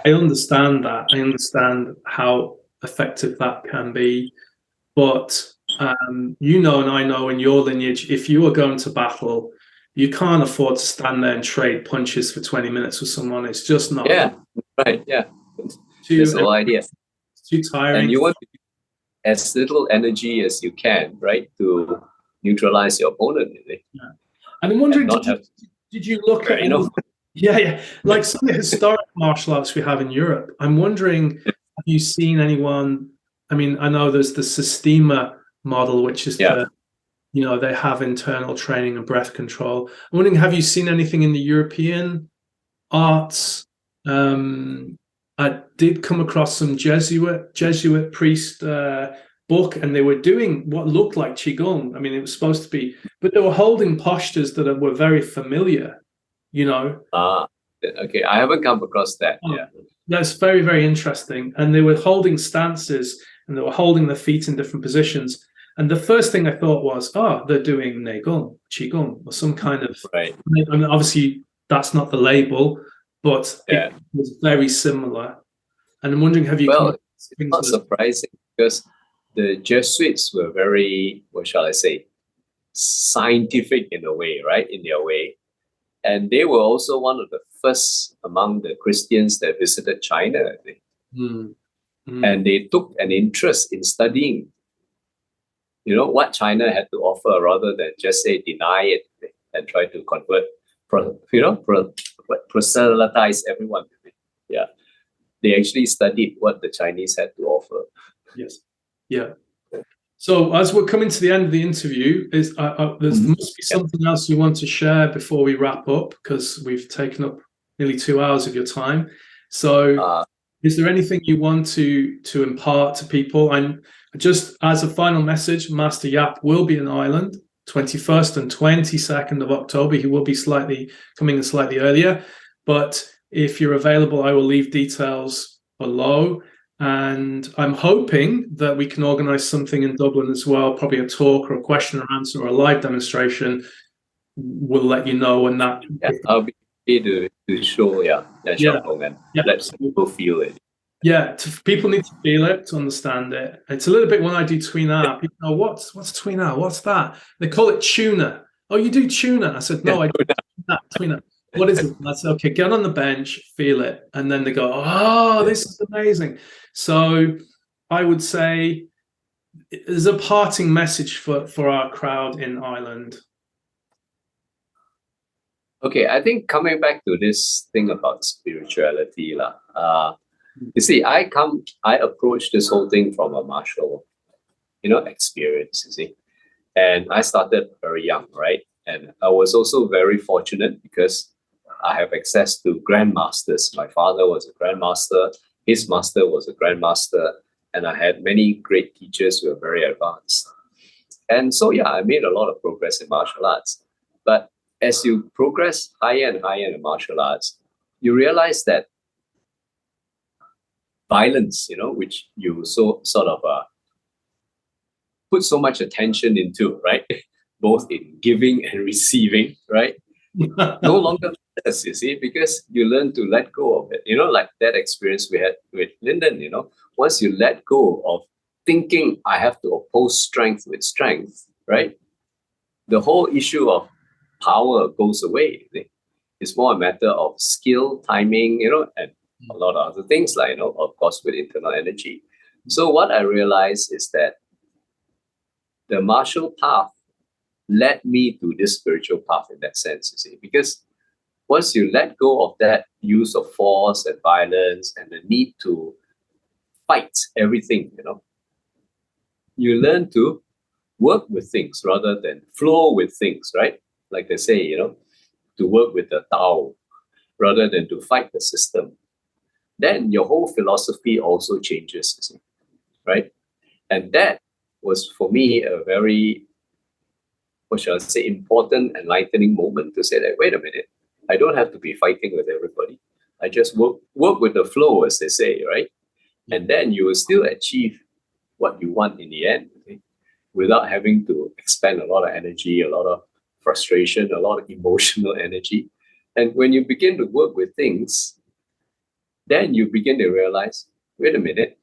I understand that. I understand how effective that can be. But and I know in your lineage, if you are going to battle, you can't afford to stand there and trade punches for 20 minutes with someone. It's just not. Yeah, right. Yeah. That's the whole idea. It's too tiring. And you want to as little energy as you can, right, to neutralize your opponent. And I'm wondering, did you look at like some of the historic martial arts we have in Europe? I'm wondering, have you seen anyone? I mean, I know there's the Systema model, which is they have internal training and breath control. I'm wondering, have you seen anything in the European arts? I did come across some Jesuit priest book, and they were doing what looked like Qigong. I mean, it was supposed to be, but they were holding postures that were very familiar, Okay, I haven't come across that. That's very, very interesting. And they were holding stances, and they were holding their feet in different positions. And the first thing I thought was, they're doing Neigong, Qigong, or some kind of. Right. I mean, obviously, that's not the label, but it was very similar. And I'm wondering, have you? Well, it's not surprising because the Jesuits were very, what shall I say, scientific in a way, right? In their way. And they were also one of the first among the Christians that visited China, I think. And they took an interest in studying, what China had to offer rather than just say deny it and try to convert proselytize everyone. Yeah, they actually studied what the Chinese had to offer. Yes. Yeah. So as we're coming to the end of the interview, there must be something else you want to share before we wrap up, because we've taken up nearly 2 hours of your time. So is there anything you want to impart to people? And just as a final message, Master Yap will be in Ireland 21st and 22nd of October. He will be coming slightly earlier, but if you're available, I will leave details below. And I'm hoping that we can organize something in Dublin as well, probably a talk or a question and answer or a live demonstration. We'll let you know when that. Yeah, I'll be able to show Yan Shou Gong and let people feel it. Yeah, people need to feel it to understand it. It's a little bit when I do tui-na. People know what's tui-na? What's that? They call it tuna. Oh, you do tuna? I said no, I do tui-na. What is it? I said, okay, get on the bench, feel it, and then they go, oh, this is amazing. So I would say there's a parting message for our crowd in Ireland. Okay, I think coming back to this thing about spirituality, you see, I approach this whole thing from a martial, experience, you see. And I started very young, right? And I was also very fortunate because I have access to grandmasters. My father was a grandmaster, his master was a grandmaster, and I had many great teachers who were very advanced. And so, I made a lot of progress in martial arts. But as you progress higher and higher in martial arts, you realize that violence, which you sort of put so much attention into, right? Both in giving and receiving, right? No longer matters, you see, because you learn to let go of it. Like that experience we had with Lyndon, once you let go of thinking I have to oppose strength with strength, right? The whole issue of power goes away. It's more a matter of skill, timing, and a lot of other things, like, of course, with internal energy. So what I realized is that the martial path led me to this spiritual path in that sense, you see, because once you let go of that use of force and violence and the need to fight everything, you learn to work with things rather than flow with things, right? Like they say, to work with the Tao rather than to fight the system. Then your whole philosophy also changes, you see, right? And that was, for me, a very, what shall I say, important, enlightening moment to say that, wait a minute, I don't have to be fighting with everybody. I just work with the flow, as they say, right? And then you will still achieve what you want in the end, okay? Without having to expend a lot of energy, a lot of frustration, a lot of emotional energy. And when you begin to work with things, then you begin to realize, wait a minute,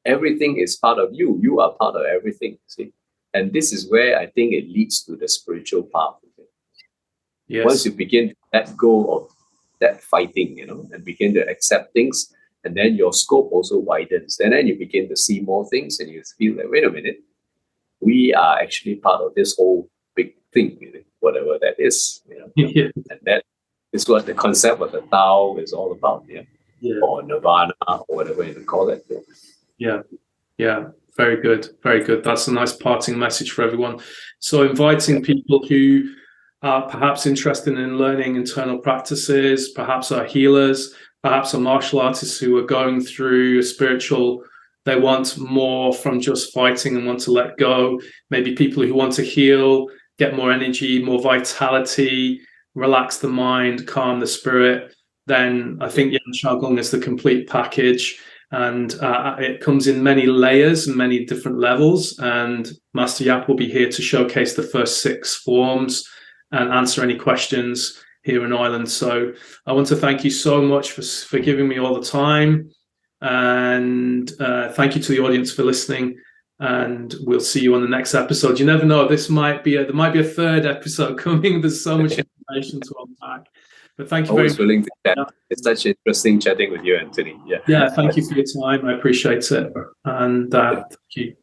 everything is part of you. You are part of everything, see? And this is where I think it leads to the spiritual path. Okay? Yes. Once you begin to let go of that fighting, and begin to accept things, and then your scope also widens. And then you begin to see more things, and you feel like, wait a minute, we are actually part of this whole big thing, whatever that is. Yeah. And that is what the concept of the Tao is all about, or Nirvana, or whatever you call it. Yeah. Very good. Very good. That's a nice parting message for everyone. So inviting people who are perhaps interested in learning internal practices, perhaps are healers, perhaps are martial artists who are going through a spiritual, they want more from just fighting and want to let go. Maybe people who want to heal, get more energy, more vitality, relax the mind, calm the spirit. Then I think Yan Shou Gong is the complete package. And it comes in many layers and many different levels. And Master Yap will be here to showcase the first 6 forms and answer any questions here in Ireland. So I want to thank you so much for giving me all the time. And thank you to the audience for listening. And we'll see you on the next episode. You never know, there might be a 3rd episode coming. There's so much information to unpack. But thank you very much. Willing to chat. It's such interesting chatting with you, Anthony. Yeah, thank you for your time. I appreciate it. And thank you.